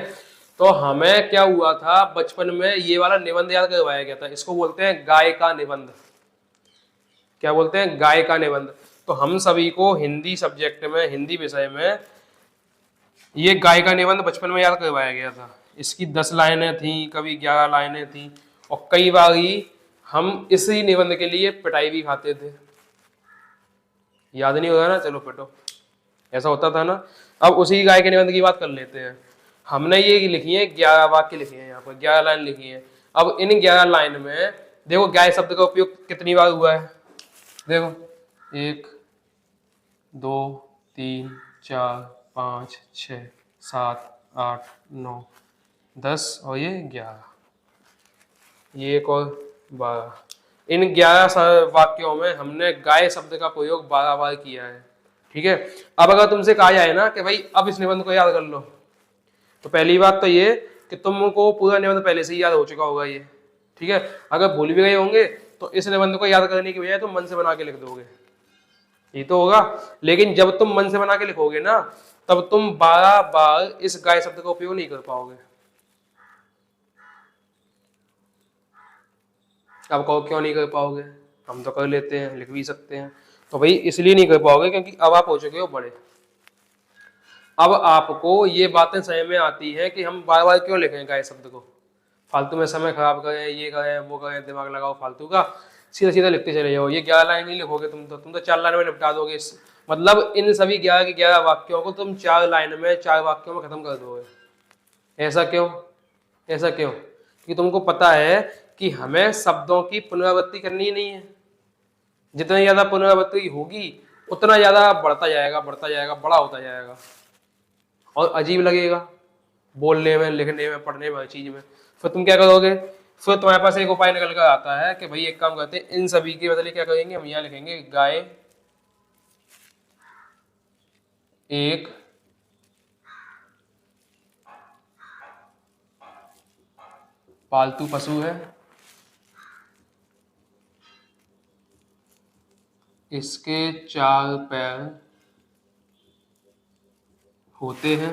Speaker 1: तो हमें क्या हुआ था बचपन में, ये वाला निबंध याद करवाया गया था, इसको बोलते हैं गाय का निबंध। क्या बोलते हैं? गाय का निबंध। तो हम सभी को हिंदी सब्जेक्ट में, हिंदी विषय में ये गाय का निबंध बचपन में याद करवाया गया था। इसकी 10 लाइनें थी, कभी 11 लाइनें थी, और कई बार ही हम इसी निबंध के लिए पिटाई भी खाते थे। याद नहीं होगा ना, चलो पिटो, ऐसा होता था ना। अब उसी गाय के निबंध की बात कर लेते हैं। हमने ये लिखी है 11 वाक्य लिखे हैं, यहाँ पर 11 लाइन लिखी है। अब इन 11 लाइन में देखो गाय शब्द का उपयोग कितनी बार हुआ है। देखो 1 2 3 4 5 6 7 8 9 10 और ये 11, ये एक और 12। इन 11 वाक्यों में हमने गाय शब्द का प्रयोग 12 बार किया है। ठीक है, अब अगर तुमसे कहा जाए ना कि भाई अब इस निबंध को याद कर लो, तो पहली बात तो ये कि तुमको पूरा निबंध पहले से ही याद हो चुका होगा ये। ठीक है, अगर भूल भी गए होंगे तो इस निबंध को याद करने की बजाय तुम मन से बना के लिख दोगे, ये तो होगा। लेकिन जब तुम मन से बना के लिखोगे ना, तब तुम 12 बार इस गाय शब्द का उपयोग नहीं कर पाओगे। अब कहो क्यों नहीं कर पाओगे? हम तो कर लेते हैं, लिख भी सकते हैं। तो भाई इसलिए नहीं कर पाओगे क्योंकि अब आप हो चुके हो बड़े। अब आपको ये बातें समझ में आती है कि हम बार बार क्यों लिखें गाय शब्द को, फालतू में समय खराब करें, ये करें वो करें, दिमाग लगाओ फालतू का, सीधा सीधा लिखते चले जाओ। ये 11 लाइन नहीं लिखोगे तुम तो 4 लाइन में निपटा दोगे। मतलब इन सभी 11 के 11 वाक्यों को तुम 4 लाइन में, 4 वाक्यों में खत्म कर दोगे। ऐसा क्यों? ऐसा क्यों? क्योंकि तुमको पता है कि हमें शब्दों की पुनरावृत्ति करनी ही नहीं है। जितनी ज्यादा पुनरावृत्ति होगी उतना ज्यादा बढ़ता जाएगा, बढ़ता जाएगा, बड़ा होता जाएगा और अजीब लगेगा बोलने में, लिखने में, पढ़ने में, हर चीज में। फिर तुम क्या करोगे? फिर तुम्हारे पास एक उपाय निकल कर आता है कि भाई एक काम करते हैं, इन सभी के बदले क्या करेंगे, हम यहाँ लिखेंगे गाय एक पालतू पशु है, इसके 4 पैर होते हैं,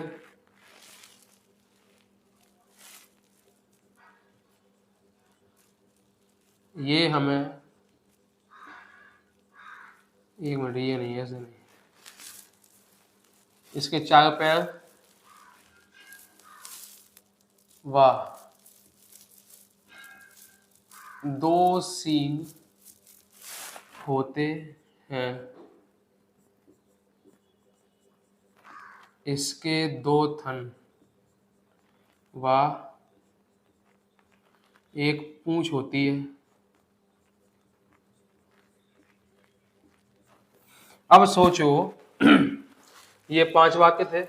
Speaker 1: ये हमें, एक मिनट, ये नहीं, ऐसे नहीं, इसके 4 पैर व 2 सींग होते हैं, इसके 2 थन व 1 पूंछ होती है। अब सोचो ये 5 वाक्य थे,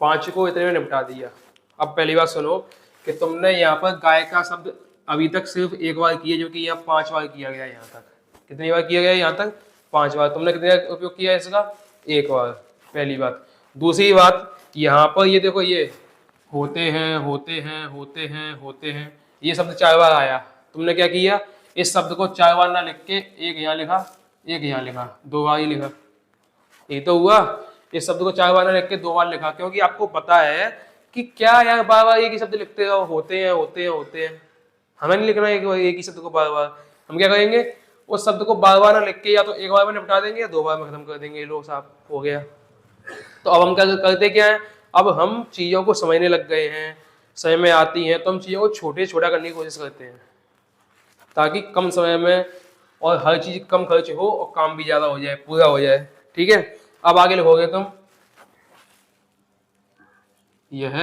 Speaker 1: 5 को इतने में निपटा दिया। अब पहली बात सुनो कि तुमने यहाँ पर गाय का शब्द अभी तक सिर्फ एक बार किया, जो कि यहाँ 5 बार किया गया। यहाँ तक कितनी बार किया गया? यहाँ तक 5 बार। तुमने कितने बार उपयोग किया इसका? एक बार। पहली बात। दूसरी बात, यहाँ पर ये देखो, ये होते हैं होते हैं होते हैं होते हैं, ये शब्द 4 बार आया। तुमने क्या किया? इस शब्द को 4 बार ना लिख के एक यहाँ लिखा, एक यहाँ लिखा, 2 बार ही लिखा। ये तो हुआ। इस शब्द को 4 बार ना लिख के 2 बार लिखा, क्योंकि आपको पता है कि क्या यार बार बार एक ही शब्द लिखते रहो, होते हैं होते हैं होते हैं। हमें नहीं लिखना एक ही शब्द को बार बार। हम क्या करेंगे? उस शब्द को बार बार ना लिख के या तो एक बार में निपटा देंगे या 2 बार में खत्म कर देंगे। लो साहब, हो गया। तो अब हम क्या करते क्या है? अब हम चीजों को समझने लग गए हैं, समझ में आती हैं, तो हम चीजों को छोटे छोटा करने की कोशिश करते हैं, ताकि कम समय में और हर चीज कम खर्च हो और काम भी ज्यादा हो जाए, पूरा हो जाए। ठीक है, अब आगे लिखोगे तुम, यह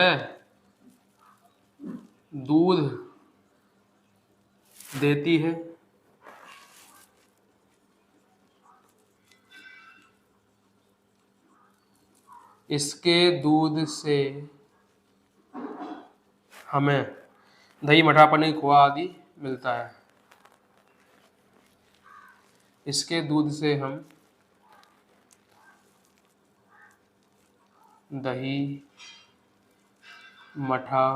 Speaker 1: दूध देती है, इसके दूध से हमें दही, मठा, पनीर, खोआ आदि मिलता है। इसके दूध से हम दही, मठा,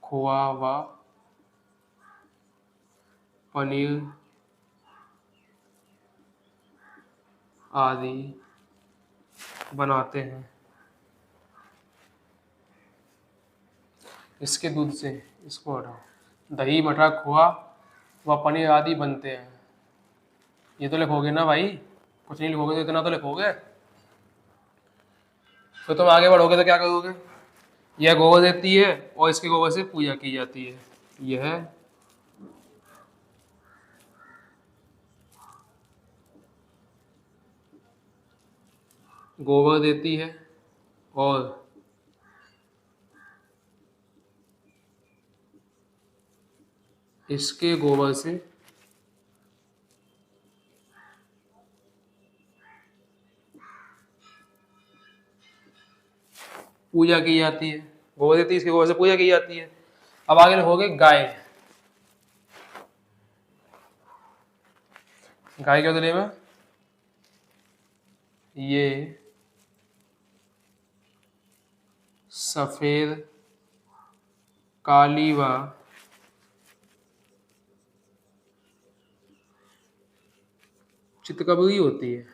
Speaker 1: खोआ व पनीर आदि बनाते हैं। इसके दूध से, इसको हटाओ, दही, मठा, खोआ व पनीर आदि बनते हैं। ये तो लिखोगे ना भाई, कुछ नहीं लिखोगे तो इतना तो लिखोगे। तो तुम आगे बढ़ोगे तो क्या करोगे? यह गोबर देती है और इसके गोबर से पूजा की जाती है। यह गोबर देती है और इसके गोबर से पूजा की जाती है। गोबर देती है, इसके गोबर से पूजा की जाती है। अब आगे लिखोगे गाय। गाय के बदले में ये सफेद, काली व चितकबरी होती है।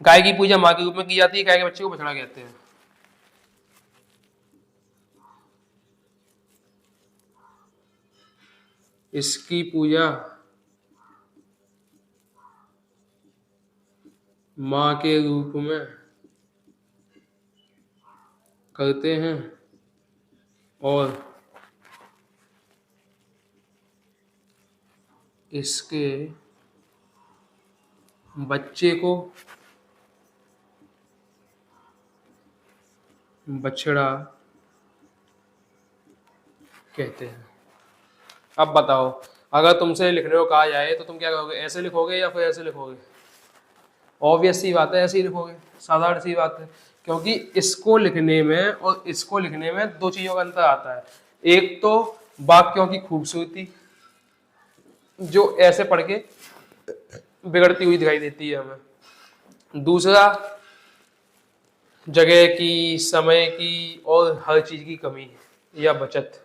Speaker 1: गाय की पूजा माँ के रूप में की जाती है। गाय के बच्चे को बछड़ा कहते हैं। इसकी पूजा माँ के रूप में करते हैं और इसके बच्चे को बछड़ा कहते हैं। अब बताओ, अगर तुमसे लिखने को कहा जाए तो तुम क्या करोगे? ऐसे लिखोगे या फिर ऐसे लिखोगे? ऑब्वियस सी बात है, ऐसे ही लिखोगे, साधारण सी बात है। क्योंकि इसको लिखने में और इसको लिखने में 2 चीजों का अंतर आता है। एक तो वाक्यों की खूबसूरती, जो ऐसे पढ़ के बिगड़ती हुई दिखाई देती है हमें। दूसरा, जगह की, समय की और हर चीज की कमी या बचत,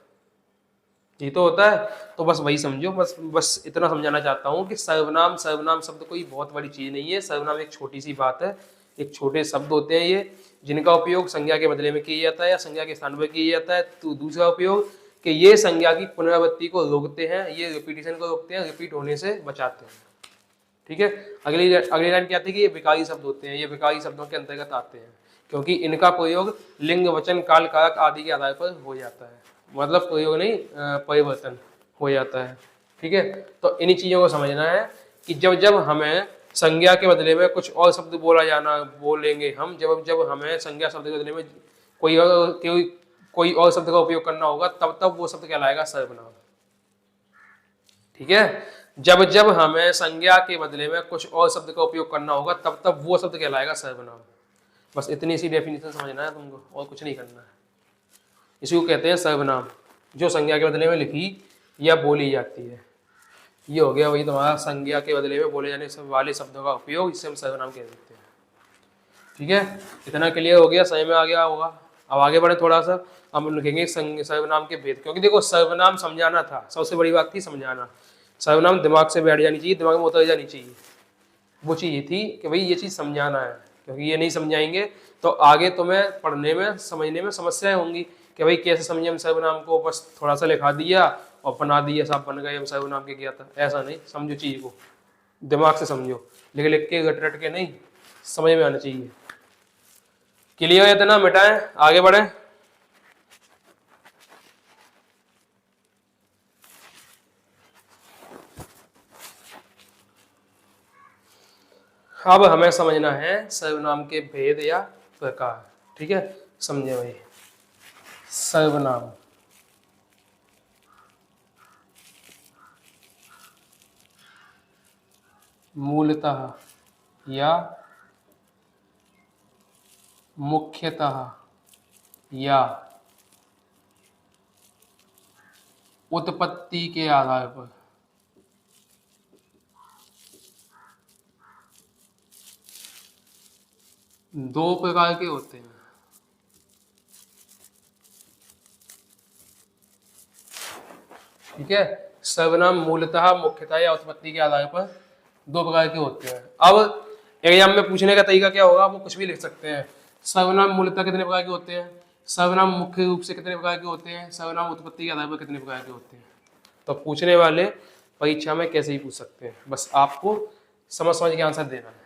Speaker 1: ये तो होता है। तो बस वही समझो, बस इतना समझाना चाहता हूँ कि सर्वनाम शब्द कोई बहुत बड़ी चीज नहीं है। सर्वनाम एक छोटी सी बात है, एक छोटे शब्द होते हैं ये, जिनका उपयोग संज्ञा के बदले में किया जाता है या संज्ञा के स्थान पर किया जाता है। तो दूसरा उपयोग कि ये संज्ञा की पुनरावृत्ति को रोकते हैं, ये रिपीटिशन को रोकते हैं, रिपीट होने से बचाते हैं। ठीक है, अगली लाइन क्या आती है कि ये विकारी शब्द होते हैं। ये विकारी शब्दों के अंतर्गत आते हैं, क्योंकि इनका प्रयोग लिंग, वचन, काल, कारक आदि के आधार पर हो जाता है। मतलब प्रयोग नहीं, परिवर्तन हो जाता है। ठीक है, तो इन्हीं चीजों को समझना है कि जब जब हमें संज्ञा के बदले में कुछ और शब्द बोलेंगे हम, जब हमें संज्ञा शब्द के बदले में कोई और शब्द का उपयोग करना होगा, तब वो शब्द कहलाएगा सर्वनाम। ठीक है, जब जब हमें संज्ञा के बदले में कुछ और शब्द का उपयोग करना होगा तब तब वो शब्द कहलाएगा सर्वनाम। बस इतनी सी डेफिनेशन समझना है तुमको, और कुछ नहीं करना है। इसी को कहते हैं सर्वनाम, जो संज्ञा के बदले में लिखी या बोली जाती है। ये हो गया वही तुम्हारा संज्ञा के बदले में बोले जाने वाले शब्दों का उपयोग, इससे हम सर्वनाम कह देते हैं। ठीक है, इतना क्लियर हो गया, समझ में आ गया होगा। अब आगे बढ़े थोड़ा सा, हम लिखेंगे सर्वनाम के भेद। क्योंकि देखो सर्वनाम समझाना था, सबसे बड़ी बात थी समझाना। सर्वनाम दिमाग से बैठ जानी चाहिए, दिमाग में उतर जानी चाहिए। वो चीज़ थी कि भाई ये चीज़ समझाना है, क्योंकि ये नहीं समझाएंगे तो आगे तुम्हें पढ़ने में समझने में समस्याएं होंगी कि भाई कैसे समझे हम सर्वनाम को, बस थोड़ा सा लिखा दिया और बना दिया, सब बन गए, हम सर्वनाम के किया था। ऐसा नहीं, समझो चीज़ को, दिमाग से समझो, लिख लिख के रट रट के नहीं, समझ में आना चाहिए। क्लियर है? इतना मिटाएं, आगे बढ़े। अब हमें समझना है सर्वनाम के भेद या प्रकार। ठीक है, समझे भाई। सर्वनाम मूलतः या मुख्यतः या उत्पत्ति के आधार पर दो प्रकार के होते हैं। ठीक है, सर्वनाम मूलतः मुख्यतः या उत्पत्ति के आधार पर दो प्रकार के होते हैं। अब एग्जाम में पूछने का तरीका क्या होगा, वो कुछ भी लिख सकते हैं। सर्वनाम मूलतः कितने प्रकार के होते हैं, सर्वनाम मुख्य रूप से कितने प्रकार के होते हैं, सर्वनाम उत्पत्ति के आधार पर कितने प्रकार के होते हैं। तो पूछने वाले परीक्षा में कैसे ही पूछ सकते हैं, बस आपको समझ समझ के आंसर देना है।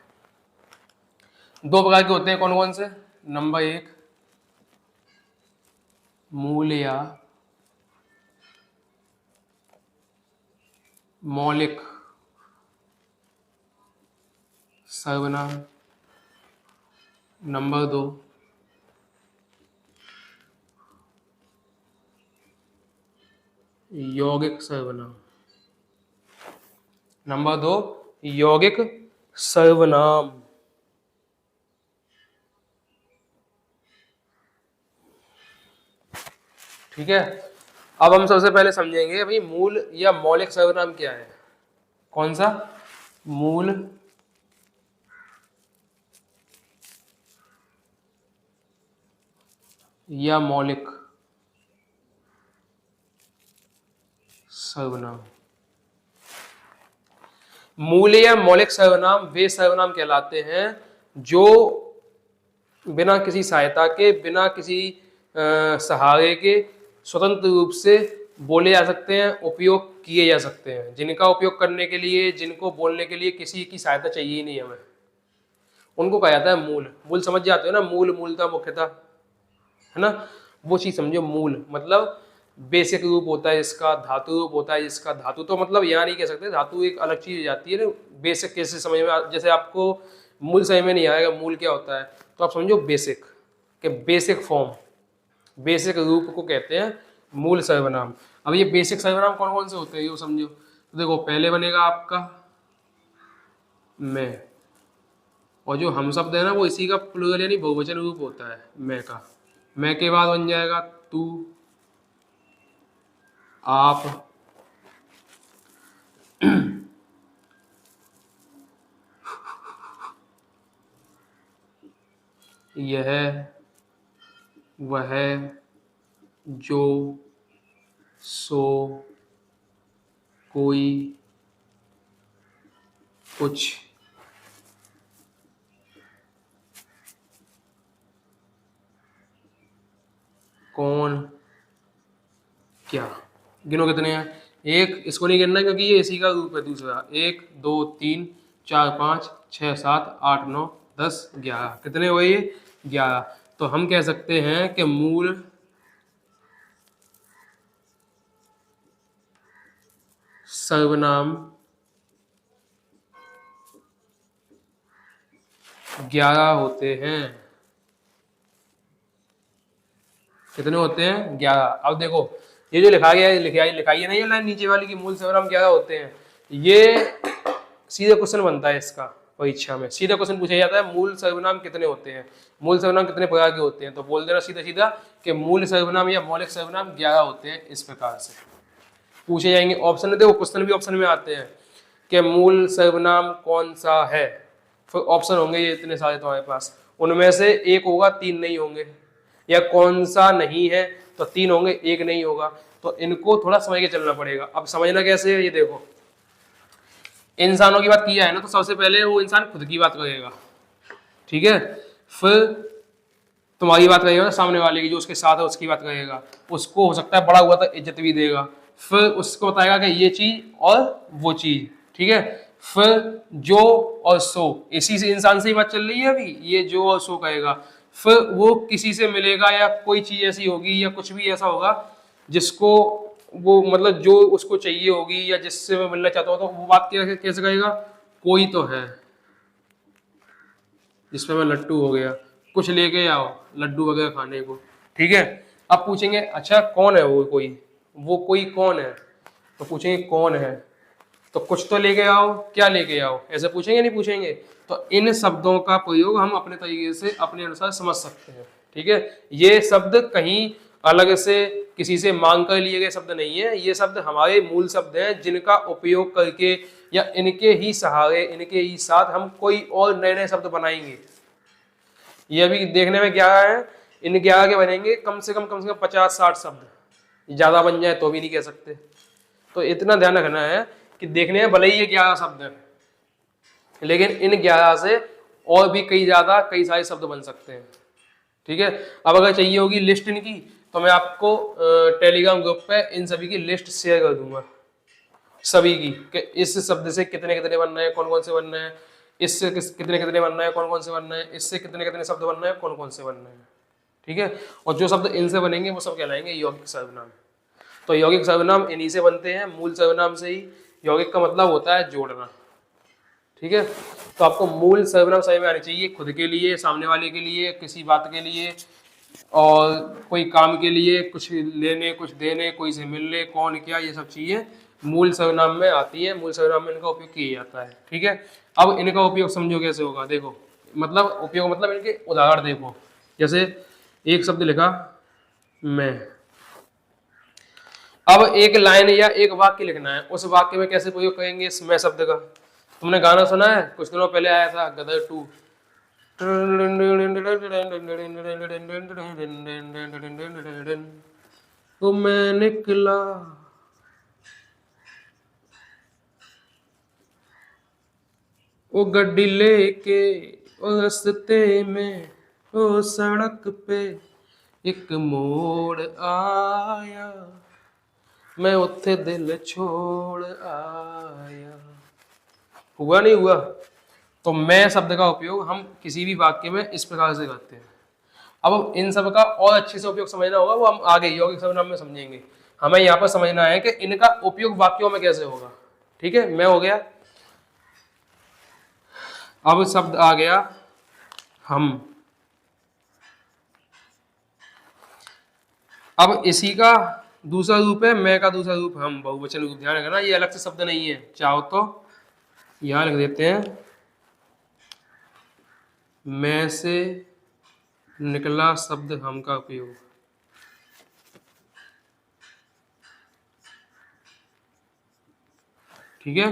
Speaker 1: दो प्रकार के होते हैं, कौन कौन से? नंबर 1 मूल या मौलिक सर्वनाम। नंबर 2 यौगिक सर्वनाम। नंबर 2 यौगिक सर्वनाम। ठीक है, अब हम सबसे पहले समझेंगे भाई मूल या मौलिक सर्वनाम क्या है। कौन सा? मूल या मौलिक सर्वनाम। मूल या मौलिक सर्वनाम वे सर्वनाम कहलाते हैं जो बिना किसी सहायता के, बिना किसी सहारे के स्वतंत्र रूप से बोले जा सकते हैं, उपयोग किए जा सकते हैं, जिनका उपयोग करने के लिए, जिनको बोलने के लिए किसी की सहायता चाहिए ही नहीं हमें, उनको कहा जाता है मूल। मूल समझ जाते हो ना, मूल, मूलता, मुख्यता, है ना, वो चीज समझो। मूल मतलब बेसिक रूप होता है इसका, धातु रूप होता है इसका। धातु तो मतलब यहाँ नहीं कह सकते, धातु एक अलग चीज जाती है ना। बेसिक कैसे समझ में, जैसे आपको मूल समझ में नहीं आएगा मूल क्या होता है, तो आप समझो बेसिक के बेसिक फॉर्म, बेसिक रूप को कहते हैं मूल सर्वनाम। अब ये बेसिक सर्वनाम कौन कौन से होते हैं ये समझो। तो देखो, पहले बनेगा आपका मैं, और जो हम शब्द है ना वो इसी का प्लूरल यानी बहुवचन रूप होता है मैं का। मैं के बाद बन जाएगा तू, आप, यह, वह, जो, सो, कोई, कुछ, कौन, क्या। गिनो कितने हैं? एक, इसको नहीं गिनना क्योंकि ये इसी का रूप है दूसरा। 1 2 3 4 5 6 7 8 9 10 11। कितने हुए ये? 11। तो हम कह सकते हैं कि मूल सर्वनाम 11 होते हैं। कितने होते हैं? 11। अब देखो, ये जो लिखा गया है, लिखाई है ना ये लाइन नीचे वाली की, मूल सर्वनाम 11 होते हैं। ये सीधा क्वेश्चन बनता है इसका परीक्षा में, सीधा क्वेश्चन पूछा जाता है मूल सर्वनाम कितने होते हैं, मूल सर्वनाम कितने प्रकार के होते हैं, तो बोल देना सीधा सीधा कि मूल सर्वनाम या मौलिक सर्वनाम 11 होते हैं। इस प्रकार से पूछे जाएंगे ऑप्शन। देखो क्वेश्चन भी ऑप्शन में आते हैं कि मूल सर्वनाम कौन सा है, फिर ऑप्शन होंगे ये इतने सारे तुम्हारे पास, उनमें से एक होगा, 3 नहीं होंगे, या कौन सा नहीं है तो 3 होंगे, एक नहीं होगा। तो इनको थोड़ा समझ के चलना पड़ेगा। अब समझना कैसे है, ये देखो इंसानों की बात किया है ना, तो सबसे पहले वो इंसान खुद की बात करेगा, ठीक है, फिर तुम्हारी बात करेगा, सामने वाले की जो उसके साथ है उसकी बात करेगा, उसको हो सकता है बड़ा हुआ तो इज्जत भी देगा, फिर उसको बताएगा कि ये चीज और वो चीज, ठीक है, फिर जो और सो, इसी से इंसान से ही बात चल रही है अभी, ये जो और सो कहेगा, फिर वो किसी से मिलेगा या कोई चीज ऐसी होगी या कुछ भी ऐसा होगा जिसको वो मतलब जो उसको चाहिए होगी या जिससे मैं मिलना चाहता हूँ, तो वो बात कैसे कहेगा, कोई तो है जिसमें मैं लट्टू हो गया, कुछ लेके आओ लड्डू वगैरह खाने को, ठीक है। अब पूछेंगे अच्छा कौन है वो कोई कौन है, तो पूछेंगे कौन है, तो कुछ तो लेके आओ, क्या लेके आओ, ऐसे पूछेंगे नहीं पूछेंगे। तो इन शब्दों का प्रयोग हम अपने तरीके से अपने अनुसार समझ सकते हैं, ठीक है। ये शब्द कहीं अलग से किसी से मांग कर लिए गए शब्द नहीं है, ये शब्द हमारे मूल शब्द हैं जिनका उपयोग करके या इनके ही सहारे इनके ही साथ हम कोई और नए नए शब्द बनाएंगे। ये अभी देखने में 11 है, इन 11 के बनेंगे कम से कम 50-60 शब्द, ज्यादा बन जाए तो भी नहीं कह सकते। तो इतना ध्यान रखना है कि देखने में भले ही ये 11 शब्द है, लेकिन इन 11 से और भी कई सारे शब्द बन सकते हैं, ठीक है। अब अगर चाहिए होगी लिस्ट इनकी, तो मैं आपको टेलीग्राम ग्रुप पे इन सभी की लिस्ट शेयर कर दूंगा, सभी की, कि इस शब्द से कितने कितने बनना है, कौन कौन से बनना है, इससे कितने कितने बनना है, कौन कौन से बनना है, इससे कितने कितने शब्द बनना है, कौन कौन से बनना है, ठीक है। और जो शब्द इनसे बनेंगे वो सब कहलाएंगे यौगिक सर्वनाम। तो यौगिक सर्वनाम इन्हीं से बनते हैं, मूल सर्वनाम से ही। यौगिक का मतलब होता है जोड़ना, ठीक है। तो आपको मूल सर्वनाम सही में आनी चाहिए, खुद के लिए, सामने वाले के लिए, किसी बात के लिए, और कोई काम के लिए, कुछ लेने कुछ देने, कोई से मिलने, कौन क्या, ये सब चीजें मूल सर्वनाम में आती है, मूल सर्वनाम में इनका उपयोग किया जाता है, ठीक है। अब इनका उपयोग समझो कैसे होगा, देखो मतलब उपयोग मतलब इनके उदाहरण देखो। जैसे एक शब्द लिखा मैं, अब एक लाइन या एक वाक्य लिखना है, उस वाक्य में कैसे प्रयोग करेंगे इस मैं शब्द का। तुमने गाना सुना है, कुछ दिनों पहले आया था गदर 2, तो मैं निकला, वो गड्डी लेके, ओ रास्ते में, ओ सड़क पे एक मोड़ आया, मैं उत्थे दिल छोड़ आया। हुआ नहीं हुआ। तो मैं शब्द का उपयोग हम किसी भी वाक्य में इस प्रकार से करते हैं। अब इन सब का और अच्छे से उपयोग समझना होगा, वो हम आगे यौगिक सर्वनाम में समझेंगे। हमें यहाँ पर समझना है कि इनका उपयोग वाक्यों में कैसे होगा, ठीक है। मैं हो गया, अब शब्द आ गया हम। अब इसी का दूसरा रूप है मैं का दूसरा रूप हम, बहुवचन रूप। ध्यान रखना ये अलग से शब्द नहीं है, चाहो तो यहां लिख देते हैं, मैं से निकला शब्द हम का उपयोग, ठीक है।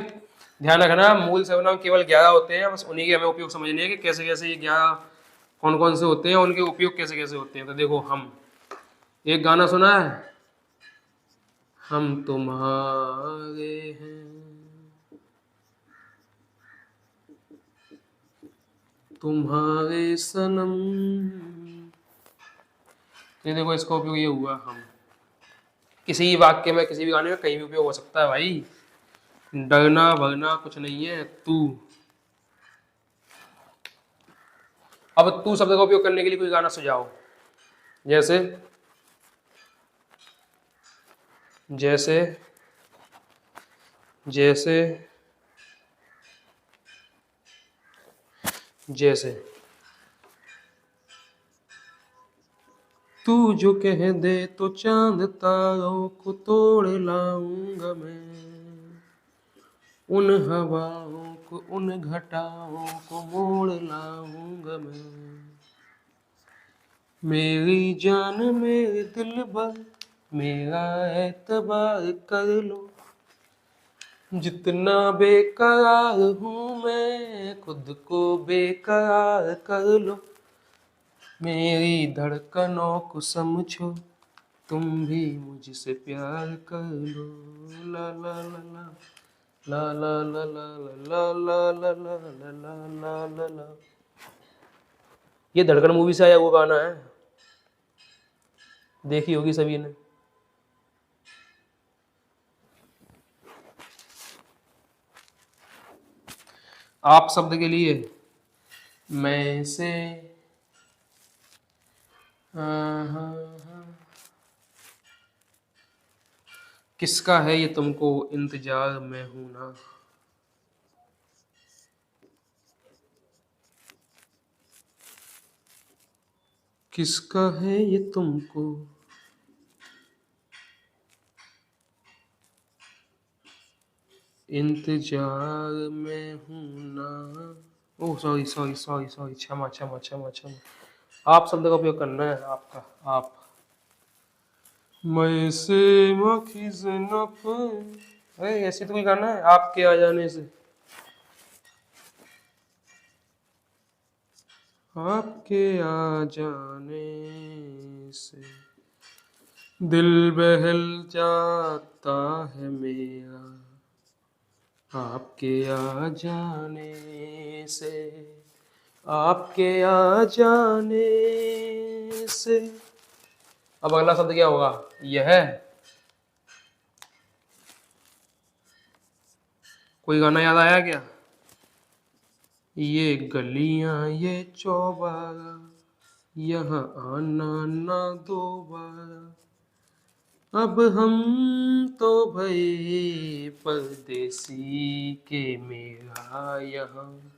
Speaker 1: ध्यान रखना मूल सर्वनाम केवल 11 होते हैं, बस उन्हीं के हमें उपयोग समझने हैं कि कैसे कैसे ये 11 कौन कौन से होते हैं, उनके उपयोग कैसे कैसे होते हैं। तो देखो हम, एक गाना सुना है, हम तुम्हारे हैं, तुम्हारे सनम, ये देखो इसका उपयोग ये हुआ हम। किसी वाक्य में, किसी भी गाने में कहीं भी उपयोग हो सकता है भाई, डरना भरना कुछ नहीं है। तू, अब तू शब्द का उपयोग करने के लिए कोई गाना सुझाओ। जैसे जैसे जैसे जैसे तू जो कह दे तो चांद तारों को तोड़ लाऊंगा मैं, उन हवाओं को, उन घटाओं को मोड़ लाऊंगा मैं। मेरी जान मेरे दिल भर, मेरा एतबार कर लो। जितना बेकरार हूँ मैं, खुद को बेकरार कर लो। मेरी धड़कनों को समझो, तुम भी मुझसे प्यार कर लो। ला ला ला ला ला ला ला ला ला ला ला ला ला ला ला ला। ये धड़कन मूवी से आया वो गाना है, देखी होगी सभी ने। आप शब्द के लिए मैं से किसका है ये तुमको इंतजार में हूं ना। किसका है ये तुमको इंतजार में हूं ना। Oh sorry sorry sorry sorry, क्षमा क्षमा क्षमा क्षमा। आप शब्द का उपयोग करना है, आपका आप। मैं से मखिज न पे, अरे ऐसी तो कोई गाना है, आपके आ जाने से। आपके आ जाने से दिल बहल जाता है मेरा। आपके आ जाने से, आपके आ जाने से। अब अगला शब्द क्या होगा? यह कोई गाना याद आया क्या? ये गलियां ये चौबारा, यहाँ आना ना दोबारा। अब हम तो भई परदेसी के मेरा यहाँ।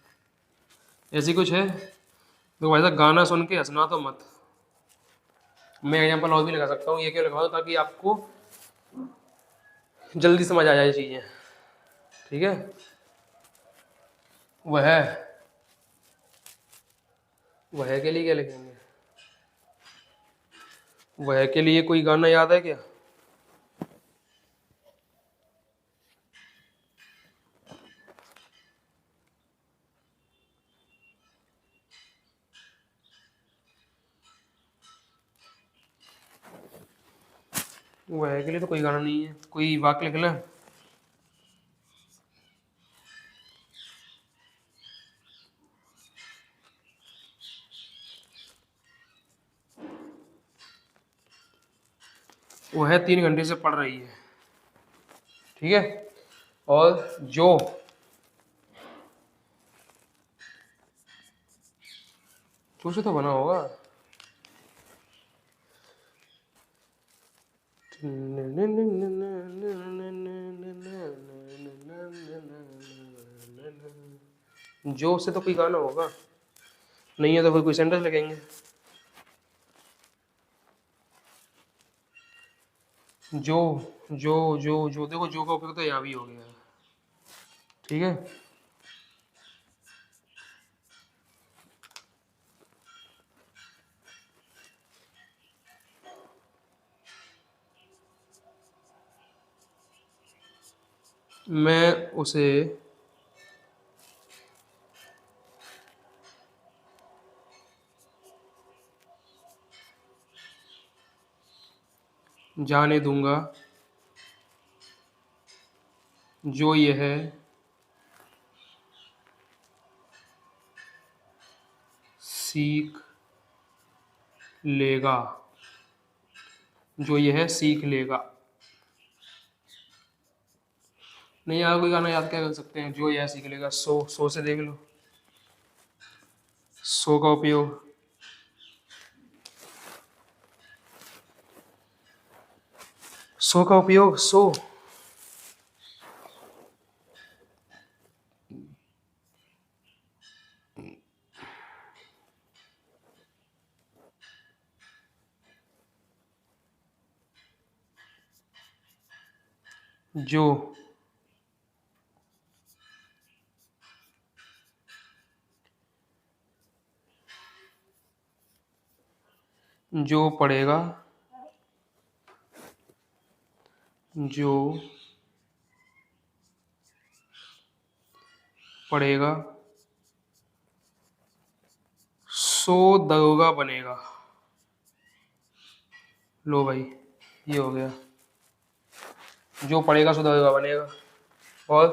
Speaker 1: ऐसी कुछ है तो भाई साहब गाना सुन के हंसना तो मत। मैं एग्जाम्पल और भी लगा सकता हूँ, ये क्यों लगा ताकि आपको जल्दी समझ आ जाए चीज़ें। ठीक है। वह के लिए क्या लिखेंगे? वह के लिए कोई गाना याद है क्या? वह के लिए तो कोई गाना नहीं है, कोई वाक्य लिख लें। वह 3 घंटे से पढ़ रही है। ठीक है। और जो से तो बना होगा। जो से तो कोई गाना होगा, नहीं है तो फिर कोई सेंटेंस लिखेंगे। जो जो देखो, जो का उपयोग तो यहाँ भी हो गया है। ठीक है। मैं उसे जाने दूंगा जो यह सीख लेगा, जो यह सीख लेगा। नहीं यार, कोई गाना याद क्या कर सकते हैं? जो यह सीख लेगा, सो से देख लो। सो का उपयोग सो जो जो पढ़ेगा, जो पढ़ेगा सो दरोगा बनेगा। लो भाई, ये हो गया, जो पढ़ेगा सो दरोगा बनेगा। और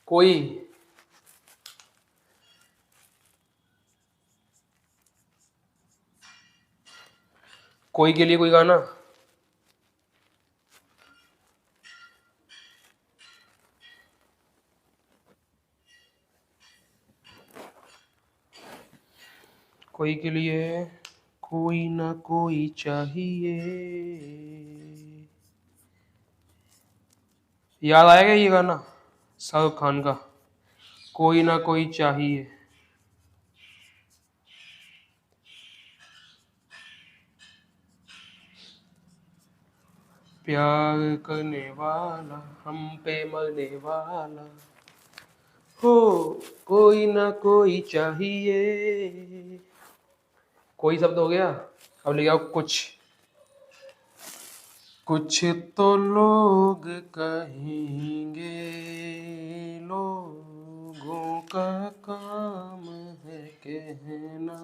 Speaker 1: कोई कोई के लिए कोई गाना, कोई के लिए कोई ना कोई चाहिए। याद आएगा ये गाना शाहरुख खान का, कोई ना कोई चाहिए। प्यार करने वाला, हम पे मरने वाला, हो कोई ना कोई चाहिए। कोई शब्द हो गया। अब ले आओ कुछ। कुछ तो लोग कहेंगे, लोगों का काम है कहना।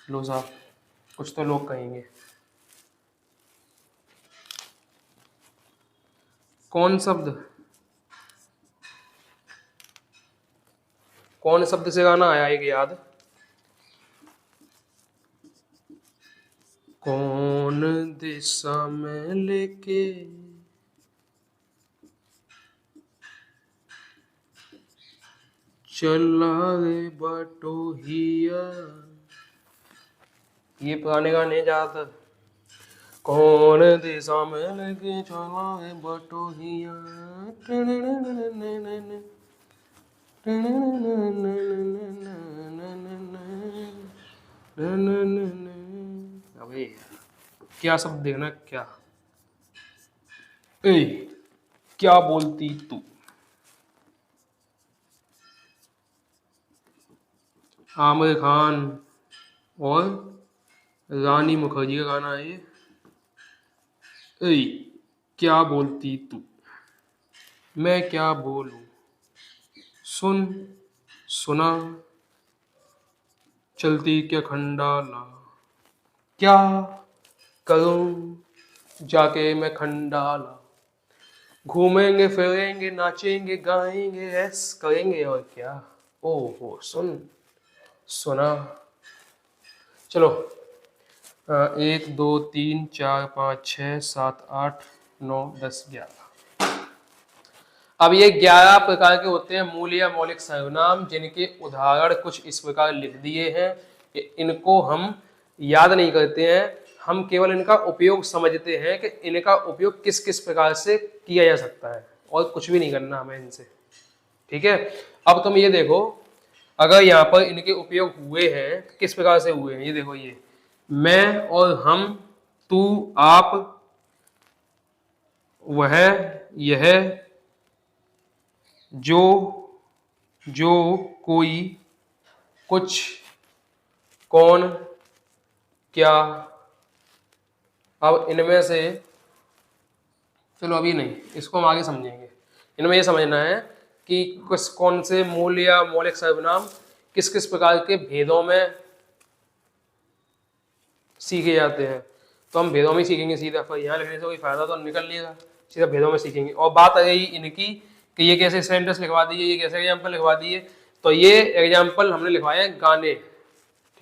Speaker 1: लो साहब, कुछ तो लोग कहेंगे। कौन शब्द, कौन शब्द से गाना आया एक याद? कौन दिशा में लेके चला रे बटोहिया। ये पुराने गाने ज्यादातर। कौन दिशा में लेके चला रे बटोहिया। अबे क्या शब्द देखना क्या। ए, क्या बोलती तू। आमिर खान और रानी मुखर्जी का गाना है ये। ए, क्या बोलती तू, मैं क्या बोलूं, सुन सुना, चलती क्या खंडाला, क्या करूं जाके मैं खंडाला। घूमेंगे फिरेंगे नाचेंगे गाएंगे ऐस करेंगे और क्या। ओहो सुन सुना। चलो 1 2 3 4 5 6 7 8 9 10 11। अब ये 11 प्रकार के होते हैं मूल या मौलिक सर्वनाम, जिनके उदाहरण कुछ इस प्रकार लिख दिए हैं कि इनको हम याद नहीं करते हैं, हम केवल इनका उपयोग समझते हैं कि इनका उपयोग किस किस प्रकार से किया जा सकता है, और कुछ भी नहीं करना हमें इनसे। ठीक है, अब तुम ये देखो, अगर यहाँ पर इनके उपयोग हुए हैं किस प्रकार से हुए हैं, ये देखो, ये मैं और हम, तू आप, वह यह, जो जो कोई, कुछ, कौन, क्या। अब इनमें से चलो अभी नहीं, इसको हम आगे समझेंगे। इनमें ये समझना है कि किस कौन से मूल या मौलिक सर्वनाम किस किस प्रकार के भेदों में सीखे जाते हैं। तो हम भेदों में सीखेंगे सीधा, पर यहाँ लिखने से कोई फायदा तो निकल लेगा, सीधा भेदों में सीखेंगे। और बात आ गई इनकी कि ये कैसे सेंटेंस लिखवा दिए, ये कैसे एग्जाम्पल लिखवा दिए, तो ये एग्जाम्पल हमने लिखवाए हैं गाने।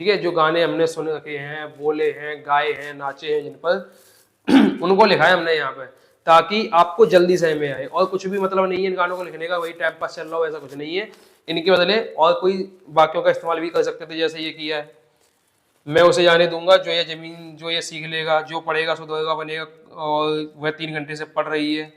Speaker 1: ठीक है, जो गाने हमने सुन रखे हैं, बोले हैं, गाए हैं, नाचे हैं जिन पर उनको लिखा है हमने यहाँ पे, ताकि आपको जल्दी समझ में आए। और कुछ भी मतलब नहीं है इन गानों को लिखने का, वही टाइम पास चल रहा हो ऐसा कुछ नहीं है। इनके बदले और कोई वाक्यों का इस्तेमाल भी कर सकते थे, जैसे ये किया है, मैं उसे जाने दूंगा जो ये जमीन, जो ये सीख लेगा, जो पढ़ेगा सो दरोगा बनेगा, और वह 3 घंटे से पढ़ रही है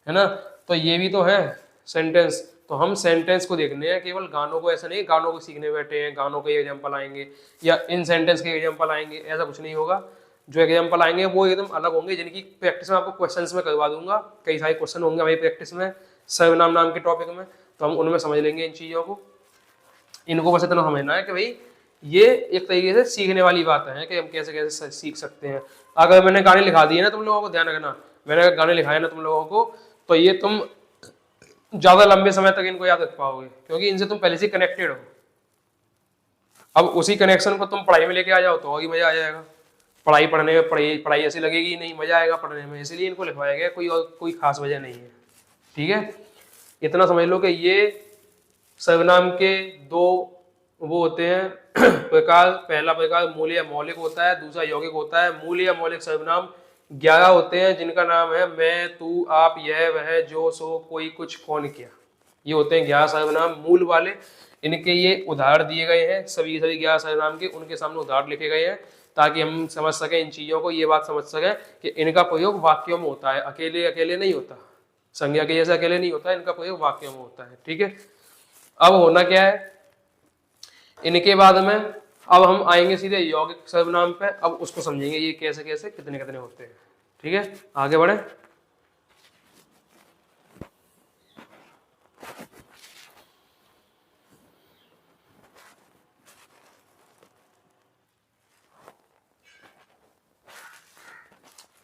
Speaker 1: ना। तो ये भी तो है सेंटेंस। तो हम सेंटेंस को देखने हैं, केवल गानों को ऐसा नहीं गानों को सीखने बैठे हैं, गानों के एग्जाम्पल आएंगे या इन सेंटेंस के एग्जाम्पल आएंगे, ऐसा कुछ नहीं होगा। जो एग्जाम्पल आएंगे वो एकदम अलग होंगे, जिनकी प्रैक्टिस में आपको क्वेश्चंस में करवा दूंगा। कई सारे क्वेश्चन होंगे हमारी प्रैक्टिस में सर्वनाम नाम के टॉपिक में, तो हम उनमें समझ लेंगे इन चीज़ों को। इनको बस इतना समझना है कि भाई ये एक तरीके से सीखने वाली बात है कि हम कैसे कैसे सीख सकते हैं। अगर मैंने गाने लिखा दिए ना, तुम लोगों को ध्यान रखना, मैंने गाने लिखाए ना तुम लोगों को, तो ये तुम ज़्यादा लंबे समय तक इनको याद रख पाओगे, क्योंकि इनसे तुम पहले से कनेक्टेड हो। अब उसी कनेक्शन को तुम पढ़ाई में लेके आ जाओ तो और ही मजा आ जाएगा। पढ़ाई पढ़ने में पढ़ाई ऐसी लगेगी नहीं, मजा आएगा पढ़ने में, इसलिए इनको लिखवाया गया, कोई और कोई खास वजह नहीं है। ठीक है, इतना समझ लो कि ये सर्वनाम के दो वो होते हैं प्रकार। पहला प्रकार मूल या मौलिक होता है, दूसरा यौगिक होता है। मूल या मौलिक सर्वनाम 11 होते हैं, जिनका नाम है मैं, तू, आप, यह, वह, जो, सो, कोई, कुछ, कौन, क्या। ये होते हैं 11 सर्वनाम मूल वाले। इनके ये उदाहरण दिए गए हैं, सभी 11 सर्वनाम के उनके सामने उदाहरण लिखे गए हैं, ताकि हम समझ सकें इन चीज़ों को, ये बात समझ सकें कि इनका प्रयोग वाक्यों में होता है, अकेले अकेले नहीं होता, संज्ञा के जैसे अकेले नहीं होता, इनका प्रयोग वाक्यों में होता है। ठीक है, अब होना क्या है इनके बाद में, अब हम आएंगे सीधे यौगिक सर्वनाम पे। अब उसको समझेंगे ये कैसे कैसे कितने कितने होते हैं। ठीक है, आगे बढ़े।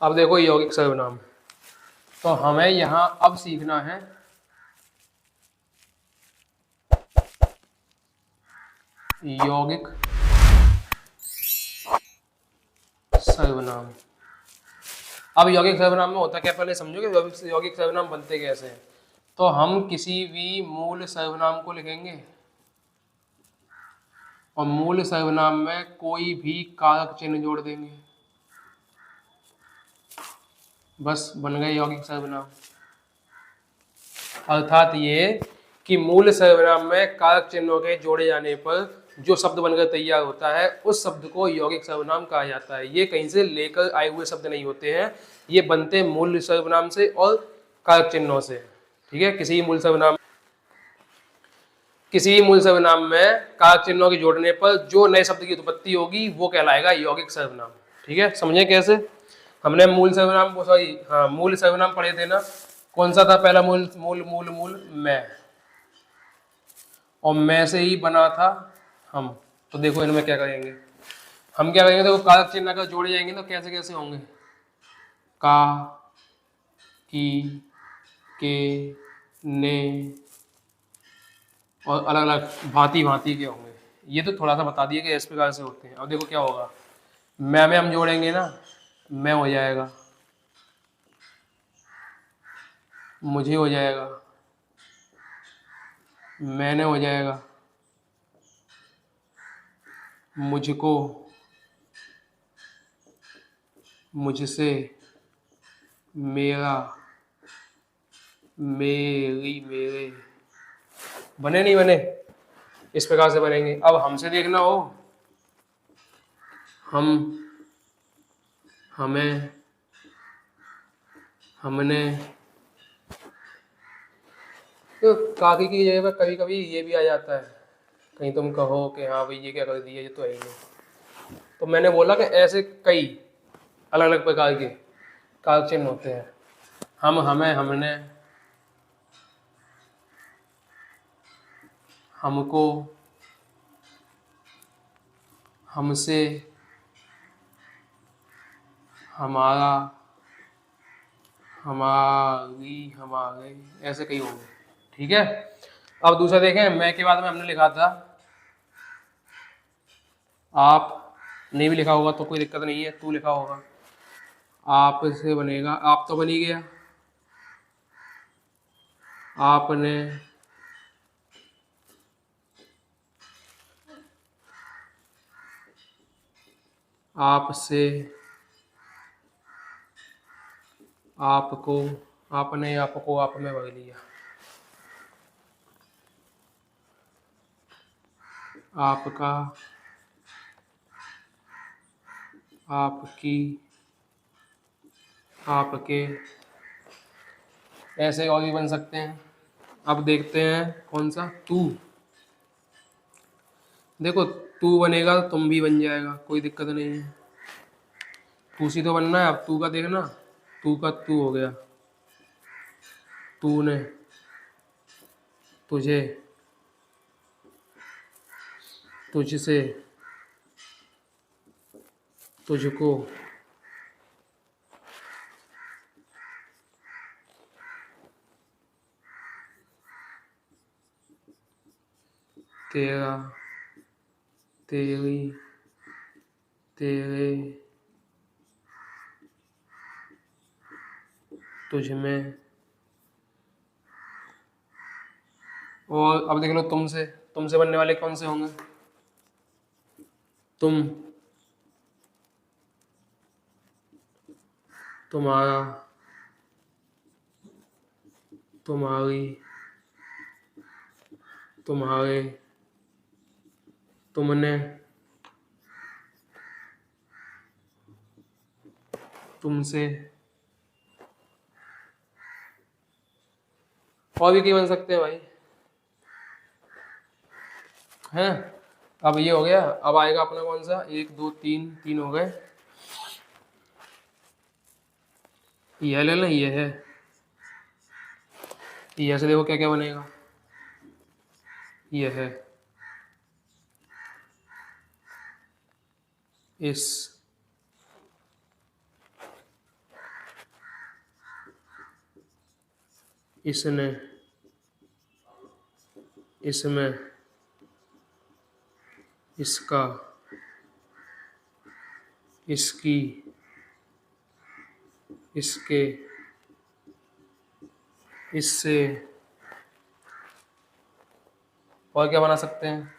Speaker 1: अब देखो यौगिक सर्वनाम, तो हमें यहां अब सीखना है यौगिक सर्वनाम। अब यौगिक सर्वनाम में होता क्या, पहले समझो कि यौगिक सर्वनाम बनते कैसे हैं। तो हम किसी भी मूल सर्वनाम को लिखेंगे और मूल सर्वनाम में कोई भी कारक चिन्ह जोड़ देंगे, बस बन गए यौगिक सर्वनाम। अर्थात ये कि मूल सर्वनाम में कारक चिन्हों के जोड़े जाने पर जो शब्द बनकर तैयार होता है उस शब्द को यौगिक सर्वनाम कहा जाता है। ये कहीं से लेकर आए हुए शब्द नहीं होते हैं, ये बनते हैं मूल सर्वनाम से और कारक चिन्हों से। ठीक है, किसी मूल सर्वनाम में कारक चिन्हों के जोड़ने पर जो नए शब्द की उत्पत्ति होगी वो कहलाएगा यौगिक सर्वनाम। ठीक है, समझे कैसे। हमने मूल सर्वनाम पढ़े थे ना, कौन सा था पहला मूल मूल मूल मूल मैं, और मैं से ही बना था हम। तो देखो इनमें क्या करेंगे, हम क्या करेंगे, देखो कारक चिन्ह अगर जोड़े जाएंगे तो कैसे कैसे होंगे, का, की, के, ने, और अलग अलग भांति भांति के होंगे। ये तो थोड़ा सा बता दिए कि इस प्रकार से होते हैं। अब देखो क्या होगा, मैं में हम जोड़ेंगे ना, मैं हो जाएगा, मुझे हो जाएगा, मैंने हो जाएगा, मुझको, मुझसे, मेरा, मेरी, मेरे। बने नहीं बने, इस प्रकार से बनेंगे। अब हमसे देखना हो, हम, हमें, हमने। तो काकी की जगह पर कभी कभी ये भी आ जाता है, कहीं तुम कहो कि हाँ भाई ये क्या कर दिया, ये तो है ही नहीं। तो मैंने बोला कि ऐसे कई अलग अलग प्रकार के कारक चिन्ह होते हैं। हम, हमें, हमने, हमको, हमसे, हमारा, हमारी, हमारे, ऐसे कई होंगे। ठीक है, अब दूसरा देखें, मैं के बाद में हमने लिखा था आप, नहीं भी लिखा होगा तो कोई दिक्कत नहीं है, तू लिखा होगा, आप से बनेगा, आप तो बन ही गया, आपने, आपसे, आपको, आपने, आपको, आप में भर लिया, आपका, आपकी, आपके, ऐसे और भी बन सकते हैं। अब देखते हैं कौन सा, तू। देखो तू बनेगा तो तुम भी बन जाएगा, कोई दिक्कत नहीं है, तू सी तो बनना है। अब तू का देखना, तू का तू हो गया, तूने, तुझे, तुझसे, तुझको, तेरा, तेरी, तेरे, तुझमें। और अब देख लो तुमसे, तुमसे बनने वाले कौन से होंगे? तुम, तुम्हारा, तुम्हारी, तुम्हारे, तुमने, तुमसे। और भी कई बन सकते हैं भाई, हैं। अब ये हो गया, अब आएगा अपना कौन सा, एक दो तीन, तीन हो गए। ये ले लें, ये है, ये से देखो क्या क्या बनेगा, ये है, इस, इसने, इसमें, इसका, इसकी, इसके, इससे। और क्या बना सकते हैं?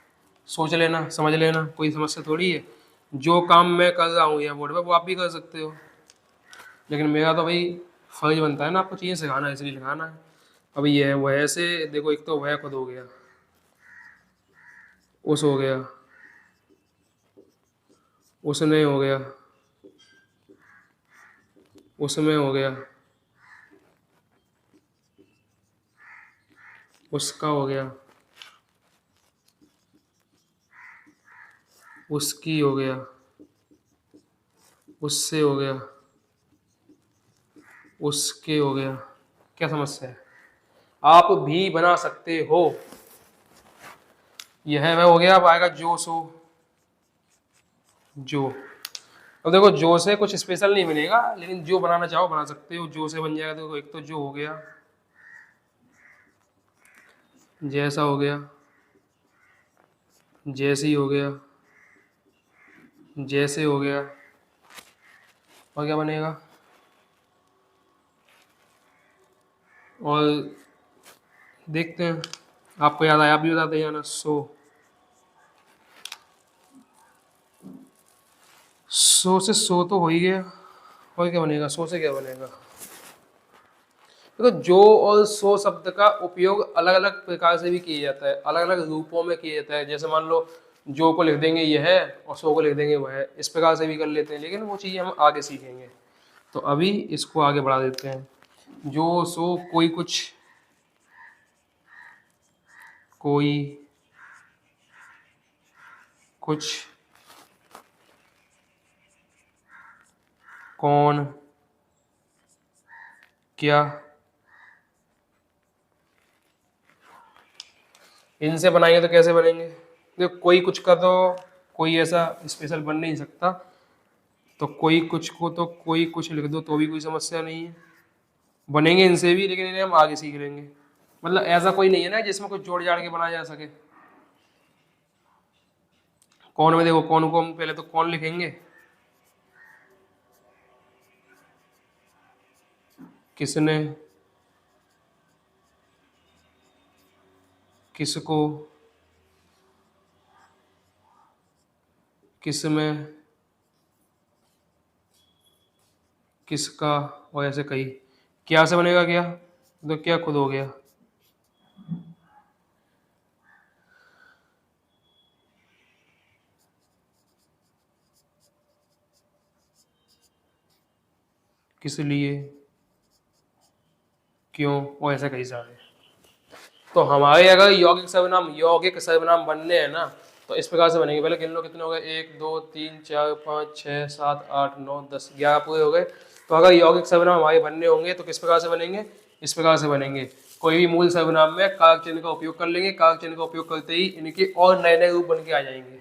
Speaker 1: सोच लेना, समझ लेना, कोई समस्या थोड़ी है। जो काम मैं कर रहा हूँ या बोर्ड पे, वो आप भी कर सकते हो, लेकिन मेरा तो भाई फर्ज बनता है ना आपको चीज़ें सिखाना है, इसलिए सिखाना है। अब ये है, वह से देखो, एक तो वह खुद हो गया, उस हो गया, उसने हो गया, उसमें हो गया, उसका हो गया, उसकी हो गया, उससे हो गया, उसके हो गया। क्या समस्या है? आप भी बना सकते हो। यह वह हो गया। अब आएगा जो सो, जो। अब देखो जो से कुछ स्पेशल नहीं बनेगा, लेकिन जो बनाना चाहो बना सकते हो, जो से बन जाएगा। देखो एक तो जो हो गया, जैसा हो गया, जैसी हो गया, जैसे हो गया। और क्या बनेगा? और देखते हैं, आपको याद आया आप भी बताते जाना। सो से सो तो हो ही गया। और क्या बनेगा? सो से क्या बनेगा? देखो जो और सो शब्द का उपयोग अलग अलग प्रकार से भी किया जाता है, अलग अलग रूपों में किया जाता है। जैसे मान लो जो को लिख देंगे यह है और सो को लिख देंगे वह है, इस प्रकार से भी कर लेते हैं, लेकिन वो चीज़ें हम आगे सीखेंगे। तो अभी इसको आगे बढ़ा देते हैं। जो सो कोई कुछ, कोई कुछ, कौन, क्या, इनसे बनाएंगे तो कैसे बनेंगे? देखो कोई कुछ का तो कोई ऐसा स्पेशल बन नहीं सकता, तो कोई कुछ को तो कोई कुछ लिख दो तो भी कोई समस्या नहीं है, बनेंगे इनसे भी, लेकिन इन्हें हम आगे सीख लेंगे। मतलब ऐसा कोई नहीं है ना जिसमें कुछ जोड़ जाड़ के बनाया जा सके। कौन में देखो, कौन को हम पहले तो कौन लिखेंगे, किसने, किसको, किसमें, किसका, और ऐसे कई। क्या से बनेगा क्या? तो क्या खुद हो गया, किस लिए, क्यों, और ऐसे कई सारे। तो हमारे अगर यौगिक सर्वनाम बनने हैं ना, तो इस प्रकार से बनेंगे। पहले गिन लो कितने हो गए, 1 2 3 4 5 6 7 8 9 10 11 पूरे हो गए। तो अगर यौगिक सर्वनाम हमारे बनने होंगे तो किस प्रकार से बनेंगे? इस प्रकार से बनेंगे। कोई भी मूल सर्वनाम में कारक चिन्ह का उपयोग कर लेंगे, कारक चिन्ह का उपयोग करते ही इनके और नए नए रूप बन के आ जाएंगे।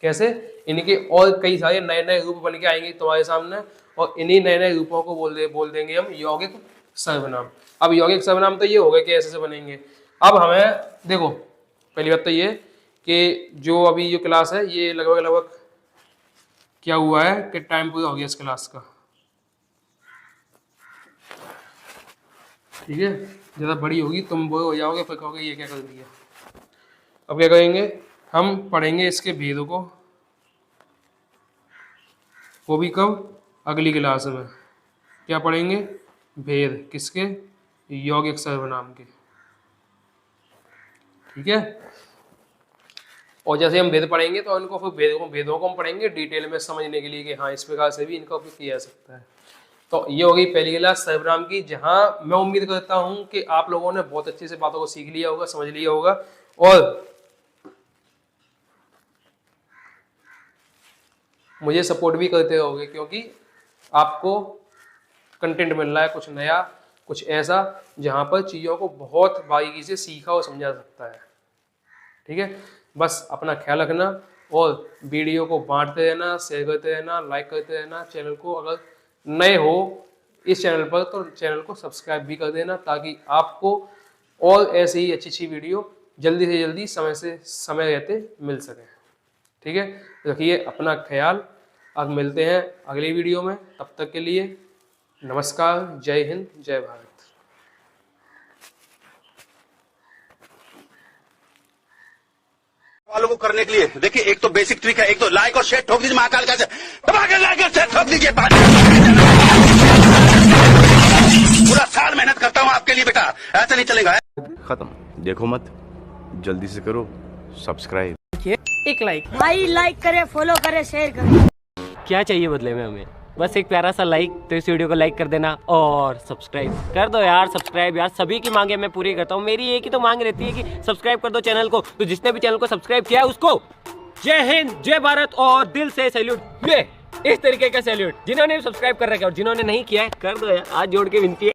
Speaker 1: कैसे? इनके और कई सारे नए नए रूप बन के आएंगे तुम्हारे सामने, और इन्हीं नए नए रूपों को बोल देंगे हम यौगिक सर्वनाम। अब यौगिक सर्वनाम तो ये हो गए कि ऐसे से बनेंगे। अब हमें देखो, पहली बात तो ये कि जो अभी जो क्लास है ये लगभग क्या हुआ है कि टाइम पूरा हो गया इस क्लास का, ठीक है। ज़्यादा बड़ी होगी तुम बोर हो जाओगे, फिर कहोगे ये क्या कर दिया। अब क्या करेंगे, हम पढ़ेंगे इसके भेदों को, वो भी कब? अगली क्लास में। क्या पढ़ेंगे? भेद किसके? यौगिक सर्वनाम के, ठीक है। और जैसे हम भेद पढ़ेंगे तो इनको फिर भेदों को हम पढ़ेंगे डिटेल में समझने के लिए कि हाँ इस प्रकार से भी इनका उपयोग किया जा सकता है। तो ये हो गई पहली क्लास सर्वनाम की, जहां मैं उम्मीद करता हूं कि आप लोगों ने बहुत अच्छे से बातों को सीख लिया होगा, समझ लिया होगा, और मुझे सपोर्ट भी करते रहोगे, क्योंकि आपको कंटेंट मिल रहा है कुछ नया, कुछ ऐसा जहां पर चीज़ों को बहुत बारीकी से सीखा और समझा सकता है, ठीक है। बस अपना ख्याल रखना और वीडियो को बांटते रहना, शेयर करते रहना, लाइक करते रहना। चैनल को अगर नए हो इस चैनल पर तो चैनल को सब्सक्राइब भी कर देना, ताकि आपको और ऐसे ही अच्छी अच्छी वीडियो जल्दी से जल्दी समय रहते मिल सके, ठीक है। रखिए अपना ख्याल, अब मिलते हैं अगली वीडियो में, तब तक के लिए नमस्कार, जय हिंद, जय भारत।
Speaker 2: वालों को करने के लिए देखिए, एक तो बेसिक ट्रिक है, एक तो लाइक और शेयर ठोक दीजिए, महाकाल का दबा के लाइक और शेयर ठोक दीजिए। पूरा साल मेहनत करता हूँ आपके लिए बेटा, ऐसा नहीं चलेगा।
Speaker 3: खत्म, देखो मत, जल्दी से करो सब्सक्राइब।
Speaker 4: एक लाइक
Speaker 5: भाई, लाइक करे, फॉलो करे, शेयर करे।
Speaker 4: क्या चाहिए बदले में हमें? बस एक प्यारा सा लाइक। तो इस वीडियो को लाइक कर देना और सब्सक्राइब कर दो यार। सब्सक्राइब यार, सभी की मांगे मैं पूरी करता हूँ। मेरी एक ही तो मांग रहती है कि सब्सक्राइब कर दो चैनल को। तो जिसने भी चैनल को सब्सक्राइब किया उसको जय हिंद, जय भारत और दिल से सैल्यूट। ये इस तरीके का सैल्यूट। जिन्होंने सब्सक्राइब कर रखा है और जिन्होंने नहीं किया है कर दो यार, हाथ जोड़ के विनती है।